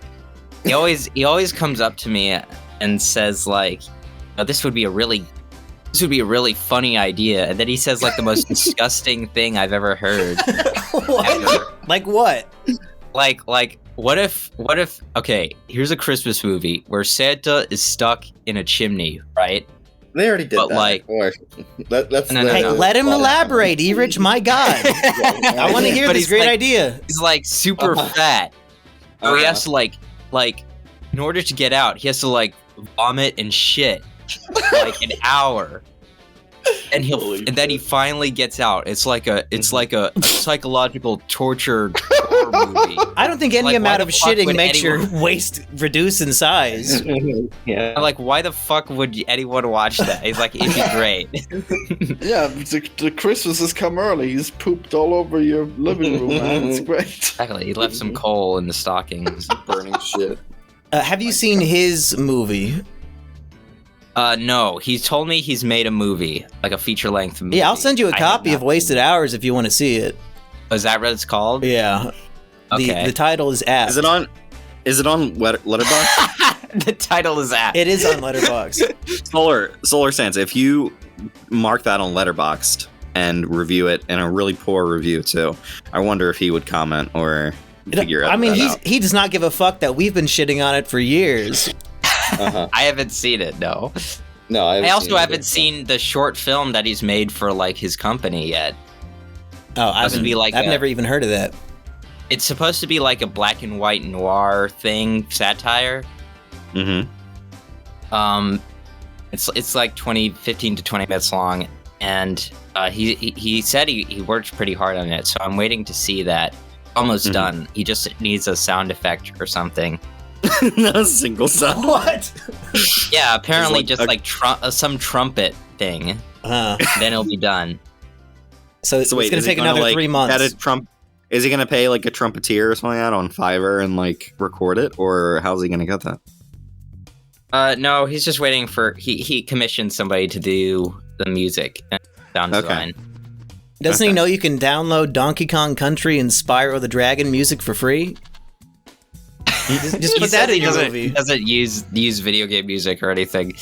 He always comes up to me and says like, oh, this would be a really funny idea, and then he says like the most disgusting thing I've ever heard. What? Ever. Like what? Like what if okay, here's a Christmas movie where Santa is stuck in a chimney, right? They already did But, that. like- Hey, let him elaborate, Everett. My God, I want to hear But this he's great like- idea. He's like super fat. So he has to like in order to get out, he has to like vomit and shit like an hour. And then he finally gets out. It's like a psychological torture horror movie. I don't think any Like, amount why of the fuck shitting would makes your anyone- waist reduce in size. Yeah. Like, why the fuck would anyone watch that? He's like, it'd be great. Yeah, the Christmas has come early. He's pooped all over your living room, man. It's great. Exactly. He left some coal in the stockings. Burning shit. Have you seen his movie? No, he told me he's made a movie, like a feature-length movie. Yeah, I'll send you a I copy have of not Wasted Hours if you want to see it. Is that what it's called? Yeah. Okay. The title is apt. Is it on Letterboxd? The title is apt. It is on Letterboxd. Solar Sands. If you mark that on Letterboxd and review it, and a really poor review too, I wonder if he would comment or figure out. I mean, that out. he does not give a fuck that we've been shitting on it for years. I haven't seen it, no. No, I also haven't seen the short film that he's made for like his company yet. Oh, I've never even heard of that. It's supposed to be like a black and white noir thing, satire. It's like 15 to 20 minutes long, and he said he worked pretty hard on it, so I'm waiting to see that. Almost done. He just needs a sound effect or something. Not a single sound. What? Yeah, apparently just like some trumpet thing. Then it'll be done. So it's wait, going to take another 3 months. Is he going to pay like a trumpeter or something out on Fiverr and like record it, or how's he going to get that? No, he's just waiting for he commissioned somebody to do the music and sound design. Doesn't he know you can download Donkey Kong Country and Spyro the Dragon music for free? Just put that in your movie. He doesn't use video game music or anything.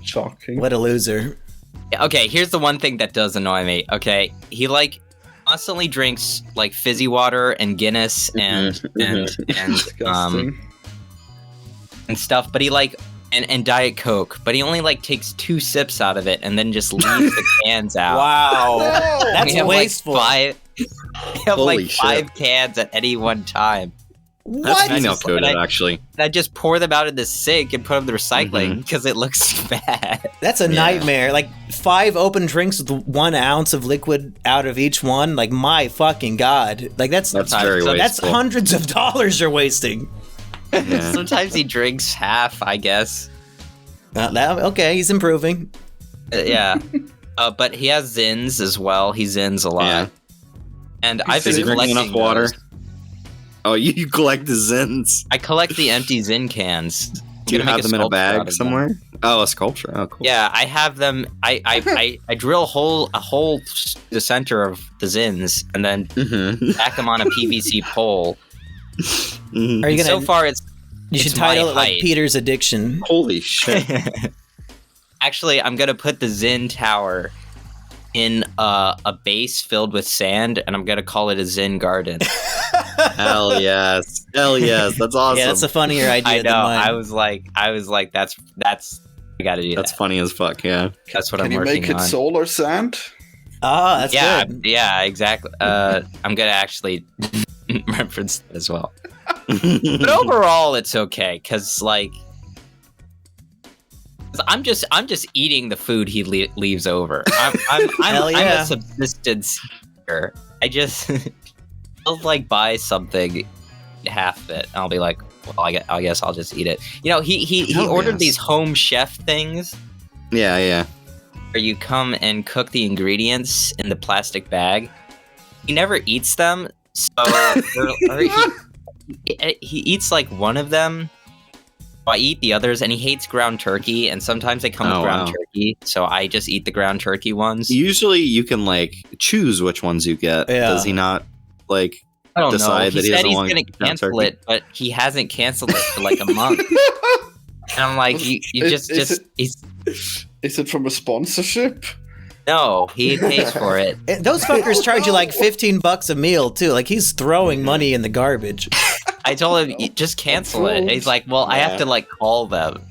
Shocking. What a loser. Okay, here's the one thing that does annoy me. Okay, he like constantly drinks like fizzy water and Guinness and stuff, but he like and Diet Coke, but he only like takes 2 sips out of it and then just leaves the cans out. Wow. That's We have, wasteful. we have Holy like 5 cans at any one time. That's What? female coded, actually. And I just pour them out in the sink and put them in the recycling because it looks bad. That's a nightmare. Like 5 open drinks with 1 ounce of liquid out of each one. Like my fucking God. Like that's very so that's wasteful. hundreds of dollars you're wasting. Yeah. Sometimes he drinks half, I guess. Okay, he's improving. Yeah. But he has Zins as well. He Zins a lot. Yeah. And I've Is been he drinking collecting enough water? those. Oh, you collect the Zins. I collect the empty Zin cans. Do you I'm gonna have make them in a sculpture out bag of them. somewhere? Oh, a sculpture. Oh, cool. Yeah, I have them. I drill a hole the center of the Zins and then back them on a PVC pole. Are you And gonna? so far, it's you should it's my title it like height. Peter's Addiction. Holy shit. Actually, I'm gonna put the Zin tower in a base filled with sand, and I'm gonna call it a Zen garden. Hell yes, that's awesome. Yeah, that's a funnier idea. I know. Than mine. I was like, that's I gotta do That's that. funny as fuck. Yeah, That's what Can I'm you working make it on. solar sand? Oh, that's Yeah, good. yeah, exactly. I'm gonna actually reference that as well. But overall, it's okay because like I'm just eating the food he leaves over. I'm Hell yeah. a subsistence eater. I'll like buy something, half of it, and I'll be like, well, I guess I'll just eat it. You know, he Oh, ordered yes. these home chef things yeah. where you come and cook the ingredients in the plastic bag. He never eats them, so he eats like one of them. I eat the others, and he hates ground turkey, and sometimes they come with ground turkey, so I just eat the ground turkey ones. Usually, you can like choose which ones you get. Yeah. Does he not like? I don't know. decide He that he said doesn't he's want going to ground cancel turkey? it, but he hasn't canceled it for like a month. And I'm like, you Is it from a sponsorship? no, he pays for it. Those fuckers charge you like $15 a meal too. Like he's throwing money in the garbage. I told him, just cancel it. And he's like, well, I have to like call them.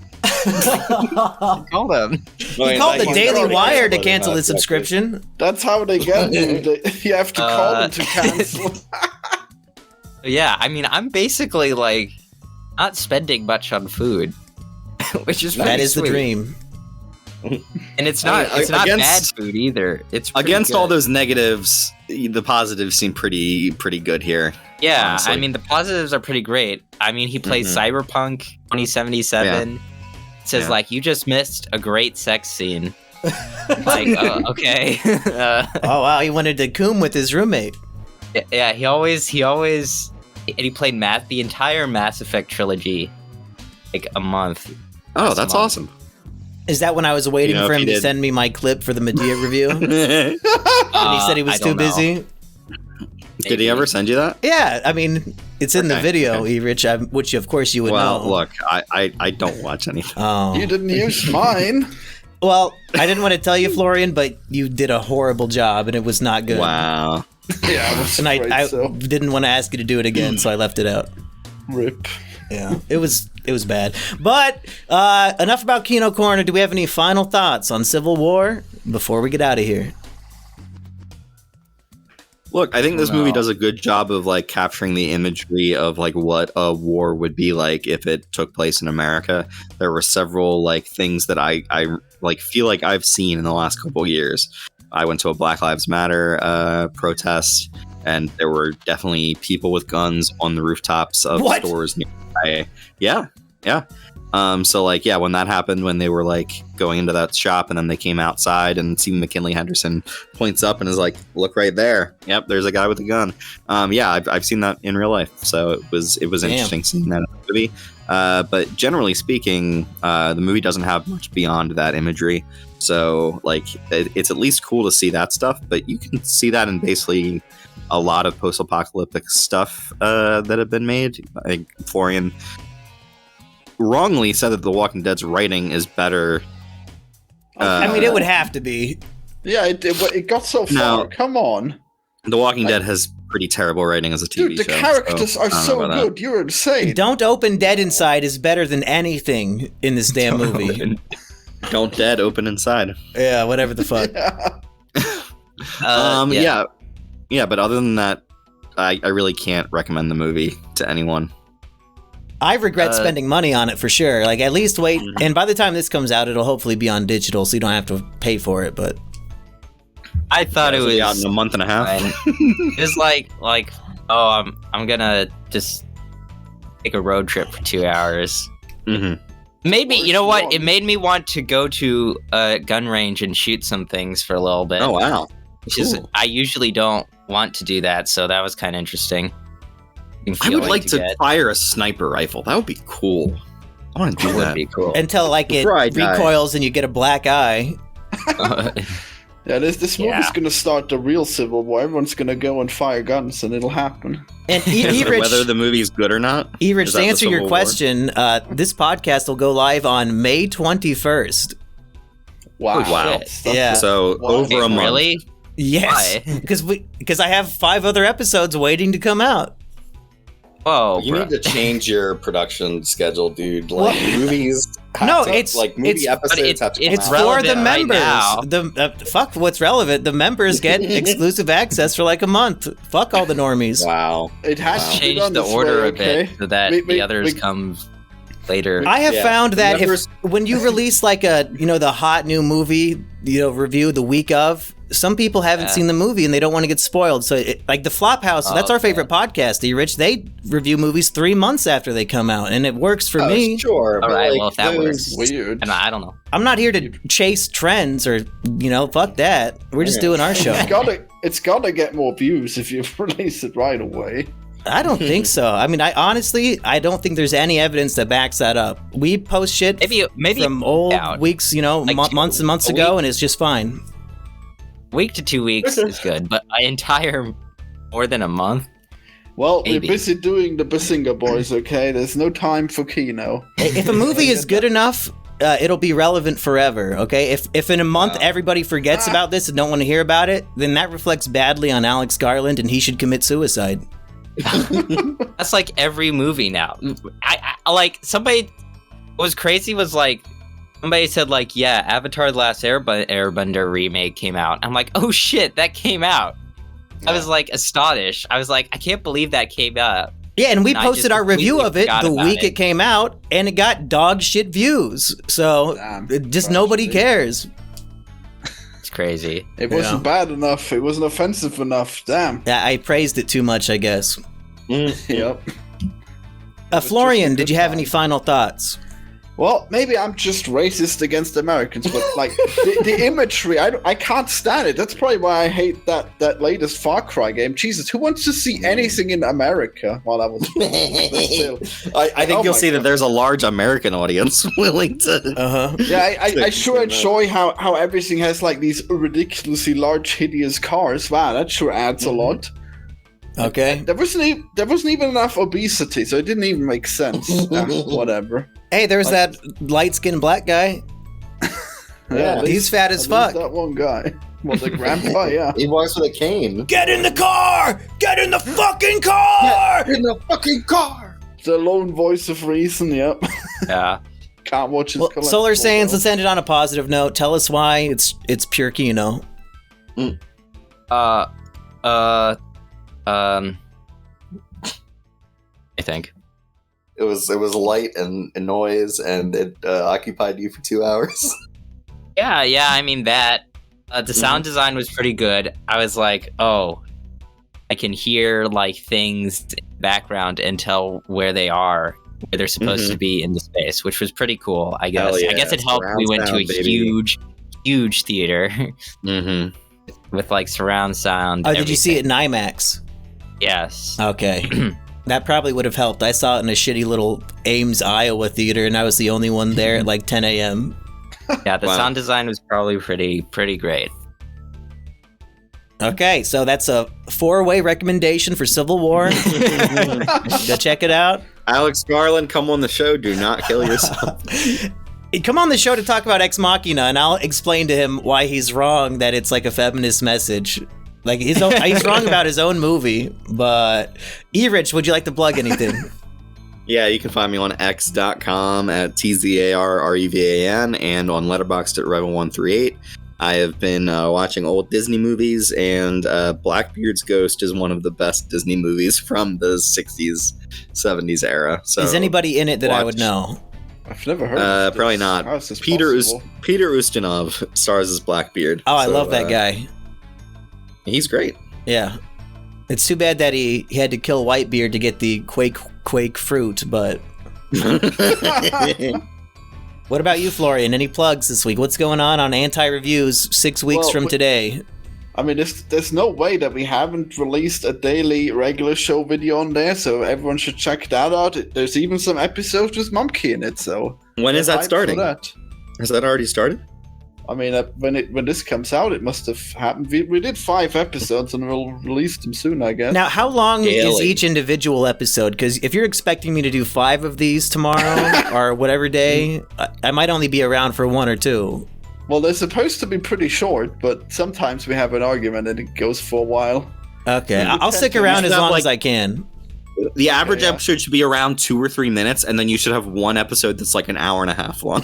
Call them. He called the Daily Wire to cancel his subscription. That's how they get you. You have to call them to cancel. Yeah, I mean, I'm basically like not spending much on food, which is That pretty is the sweet. dream. And it's not bad against- food either. It's pretty Against good. all those negatives, the positives seem pretty good here. Yeah, honestly. I mean, the positives are pretty great. I mean, he plays Cyberpunk 2077. It says, Yeah. like, you just missed a great sex scene. Like, okay. Oh wow, he wanted to coom with his roommate. Yeah, he played the entire Mass Effect trilogy, like, a month. Oh, that's awesome. Is that when I was waiting You know, for if him he to did- send me my clip for the Medea review? And he said he was I too don't know. busy. Did he ever send you that? Yeah, I mean, it's in the Okay, video, okay. Rich, which of course you would Well, know. look, I don't watch anything. Oh. You didn't use mine. Well, I didn't want to tell you, Florian, but you did a horrible job, and it was not good. Wow. Yeah, I was And afraid I so. didn't want to ask you to do it again, so I left it out. Rip. Yeah, it was bad. But enough about Kino Corner. Do we have any final thoughts on Civil War before we get out of here? Look, I think this movie No. does a good job of like capturing the imagery of like what a war would be like if it took place in America. There were several like things that I like feel like I've seen in the last couple of years. I went to a Black Lives Matter protest, and there were definitely people with guns on the rooftops of What? stores nearby. Yeah. So like, yeah, when that happened, when they were like going into that shop, and then they came outside, and see McKinley Henderson points up and is like, "Look right there. Yep, there's a guy with a gun." Yeah, I've seen that in real life, so it was Damn. interesting seeing that in the movie. But generally speaking, the movie doesn't have much beyond that imagery. So like, it's at least cool to see that stuff. But you can see that in basically a lot of post-apocalyptic stuff that have been made. I think Florian wrongly said that The Walking Dead's writing is better. I mean, it would have to be. Yeah, it got so far. No. Come on. The Walking Dead has pretty terrible writing as a TV Dude, the show. characters so I are don't know so about that. good. You're insane. Don't Open Dead Inside is better than anything in this damn movie. Don't Dead open inside. Yeah, whatever the fuck. Yeah. Yeah, but other than that, I really can't recommend the movie to anyone. I regret spending money on it for sure. Like, at least wait. And by the time this comes out, it'll hopefully be on digital, so you don't have to pay for it. But I thought it It'll be out was in a month and a half. fine. It's like, oh, I'm gonna just take a road trip for 2 hours. Mm-hmm. Maybe, Or you know what? long. It made me want to go to a gun range and shoot some things for a little bit. Oh wow! Which is, cool. I usually don't want to do that, so that was kind of interesting. I would like to fire a sniper rifle. That would be cool. I want to do That would that. be cool. until like it Before I die. recoils and you get a black eye. Yeah, this Yeah. movie's gonna start the real Civil War. Everyone's gonna go and fire guns, and it'll happen. And Whether the movie's good or not. Erich, Is to that the answer your Civil War? question, this podcast will go live on May 21st. Wow. Yeah. So over a month. Really? Yes, because I have 5 other episodes waiting to come out. Whoa, You need to change your production schedule, dude. Like What? movies. Movie episodes have to come It's out. for the relevant right members. now. Fuck what's relevant. The members get exclusive access for like a month. Fuck all the normies. Wow. It has to be Change done the this order way, a bit so that the others come later. I have found that Members- when you release like the hot new movie, review the week of, some people haven't seen the movie and they don't want to get spoiled. So like the Flophouse, that's our favorite podcast, E-Rich. They review movies 3 months after they come out, and it works for me. Sure. All but, right, like, well, if that works. Weird. And I don't know. I'm not here to chase trends or, fuck that. We're just doing our show. It's gotta get more views if you release it right away. I don't think so. I mean, I don't think there's any evidence that backs that up. We post shit Maybe from old out. weeks, months and months ago, and it's just fine. Week to 2 weeks is good, but an entire more than a month. Well, Maybe. we're busy doing the Bazinga Boys, okay? There's no time for Kino. If a movie is good enough, it'll be relevant forever, okay? If in a month everybody forgets about this and don't want to hear about it, then that reflects badly on Alex Garland, and he should commit suicide. That's like every movie now. I like somebody. What was crazy was like somebody said like, yeah, Avatar: The Last Airbender remake came out. I'm like, oh shit, that came out. I was like astonished. I was like, I can't believe that came out. Yeah, and we And I posted just our review completely of it forgot the about week it. it came out, and it got dog shit views. So just nobody cares. It's crazy. It wasn't bad enough. It wasn't offensive enough. Damn. Yeah, I praised it too much, I guess. Yep. Florian, just a did you good have time. any final thoughts? Well, maybe I'm just racist against Americans, but like the imagery, I can't stand it. That's probably why I hate that latest Far Cry game. Jesus, who wants to see anything in America while I was? I think you'll see that there's a large American audience willing to. Uh-huh. Yeah, I sure enjoy how everything has like these ridiculously large, hideous cars. Wow, that sure adds a lot. Okay. There wasn't even enough obesity, so it didn't even make sense. Whatever. Hey, there's that light-skinned black guy. Yeah, He's fat as fuck. That one guy. Well, the grandpa, yeah. He walks with a cane. Get in the car! Get in the fucking car! In the fucking car! The lone voice of reason, yep. Yeah. Can't watch his Well, collectible, Solar Saiyans, though. let's end it on a positive note. Tell us why it's pure Kino. I think. It was light and noise, and it occupied you for 2 hours. Yeah. I mean that. The sound design was pretty good. I was like, oh, I can hear like things in the background and tell where they are, where they're supposed to be in the space, which was pretty cool. I guess. Hell yeah. I guess it helped. We went to a Surround sound, baby. huge theater Mm-hmm. with like surround sound. Oh, did you see it in IMAX? Yes. Okay. That probably would have helped. I saw it in a shitty little Ames, Iowa theater, and I was the only one there at like 10 a.m. Yeah, the Wow. sound design was probably pretty great. Okay, so that's a 4-way recommendation for Civil War. Go check it out. Alex Garland, come on the show. Do not kill yourself. Come on the show to talk about Ex Machina, and I'll explain to him why he's wrong that it's like a feminist message. Like he's wrong about his own movie, but E-Rich, would you like to plug anything? Yeah, you can find me on x.com at TZARREVAN and on Letterboxd at Rebel138. I have been watching old Disney movies, and Blackbeard's Ghost is one of the best Disney movies from the 60s, 70s era. So Is anybody in it that I would know? I've never heard of this. probably not. How is this Peter possible? Ustinov stars as Blackbeard. Oh, I So, love that guy. He's great. Yeah. It's too bad that he had to kill Whitebeard to get the Quake fruit, but what about you, Florian? Any plugs this week? What's going on Anti-Reviews 6 weeks Well, from today? I mean, there's no way that we haven't released a daily regular show video on there, so everyone should check that out. There's even some episodes with Mumkey in it, so... When is hyped that for starting? that. Has that already started? I mean, when this comes out, it must have happened. We did 5 episodes, and we'll release them soon, I guess. Now, how long is Daily. each individual episode? Because if you're expecting me to do 5 of these tomorrow or whatever day, I might only be around for 1 or 2. Well, they're supposed to be pretty short, but sometimes we have an argument and it goes for a while. Okay, I'll stick around as long as I can. The average episode should be around 2 or 3 minutes, and then you should have one episode that's like an hour and a half long.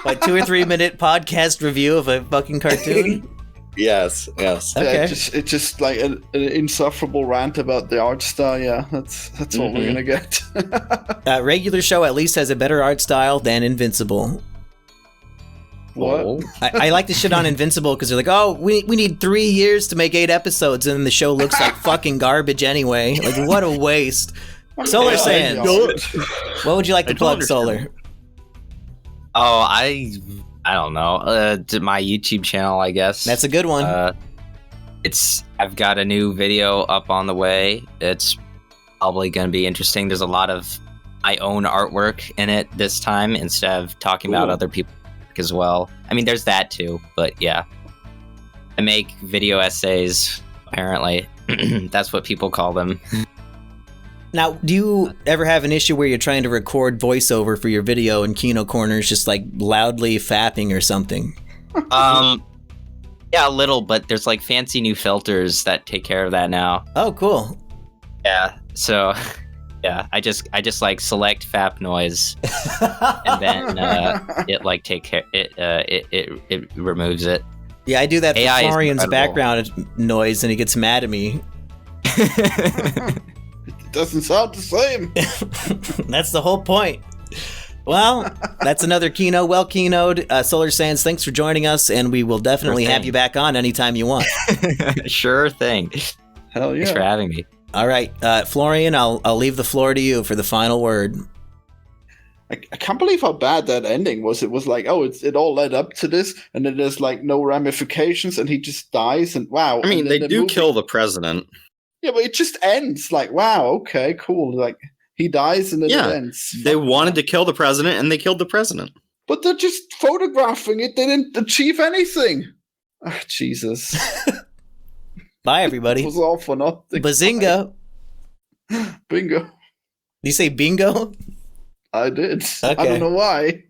Like 2 or 3 minute podcast review of a fucking cartoon? Yes. Okay. Yeah, it's just like an insufferable rant about the art style. Yeah, that's what we're gonna get. Regular show at least has a better art style than Invincible. What? I like to shit on Invincible because they're like, oh, we need 3 years to make 8 episodes, and then the show looks like fucking garbage anyway. Like, what a waste. Solar Sands. What would you like to plug, Solar? Oh, I don't know. My YouTube channel, I guess. That's a good one. I've got a new video up on the way. It's probably going to be interesting. There's a lot of my own artwork in it this time instead of talking about other people as well. I mean, there's that too, but yeah. I make video essays, apparently. That's what people call them. Now, do you ever have an issue where you're trying to record voiceover for your video and Kino Corner is just like loudly fapping or something? Yeah, a little, but there's like fancy new filters that take care of that now. Oh, cool. Yeah, so yeah, I just like select fap noise, and then it like take care. It removes it. Yeah, I do that AI for Florian's is incredible. background noise, and he gets mad at me. It doesn't sound the same. That's the whole point. Well, that's another Kino. Well keynote. Solar Sands, thanks for joining us, and we will definitely have you back on anytime you want. Sure thing. Hell yeah. Thanks for having me. All right, Florian, I'll leave the floor to you for the final word. I can't believe how bad that ending was. It was like, oh, it all led up to this, and then there's like no ramifications, and he just dies, and wow. I mean, and then they the do movie- kill the president. Yeah, but it just ends like, wow, okay, cool. Like he dies, and then it ends. They wanted to kill the president, and they killed the president. But they're just photographing it. They didn't achieve anything. Ah, Jesus. Bye, everybody. It was all for nothing. Bazinga. Bingo. Did you say bingo? I did. I Okay. don't know why.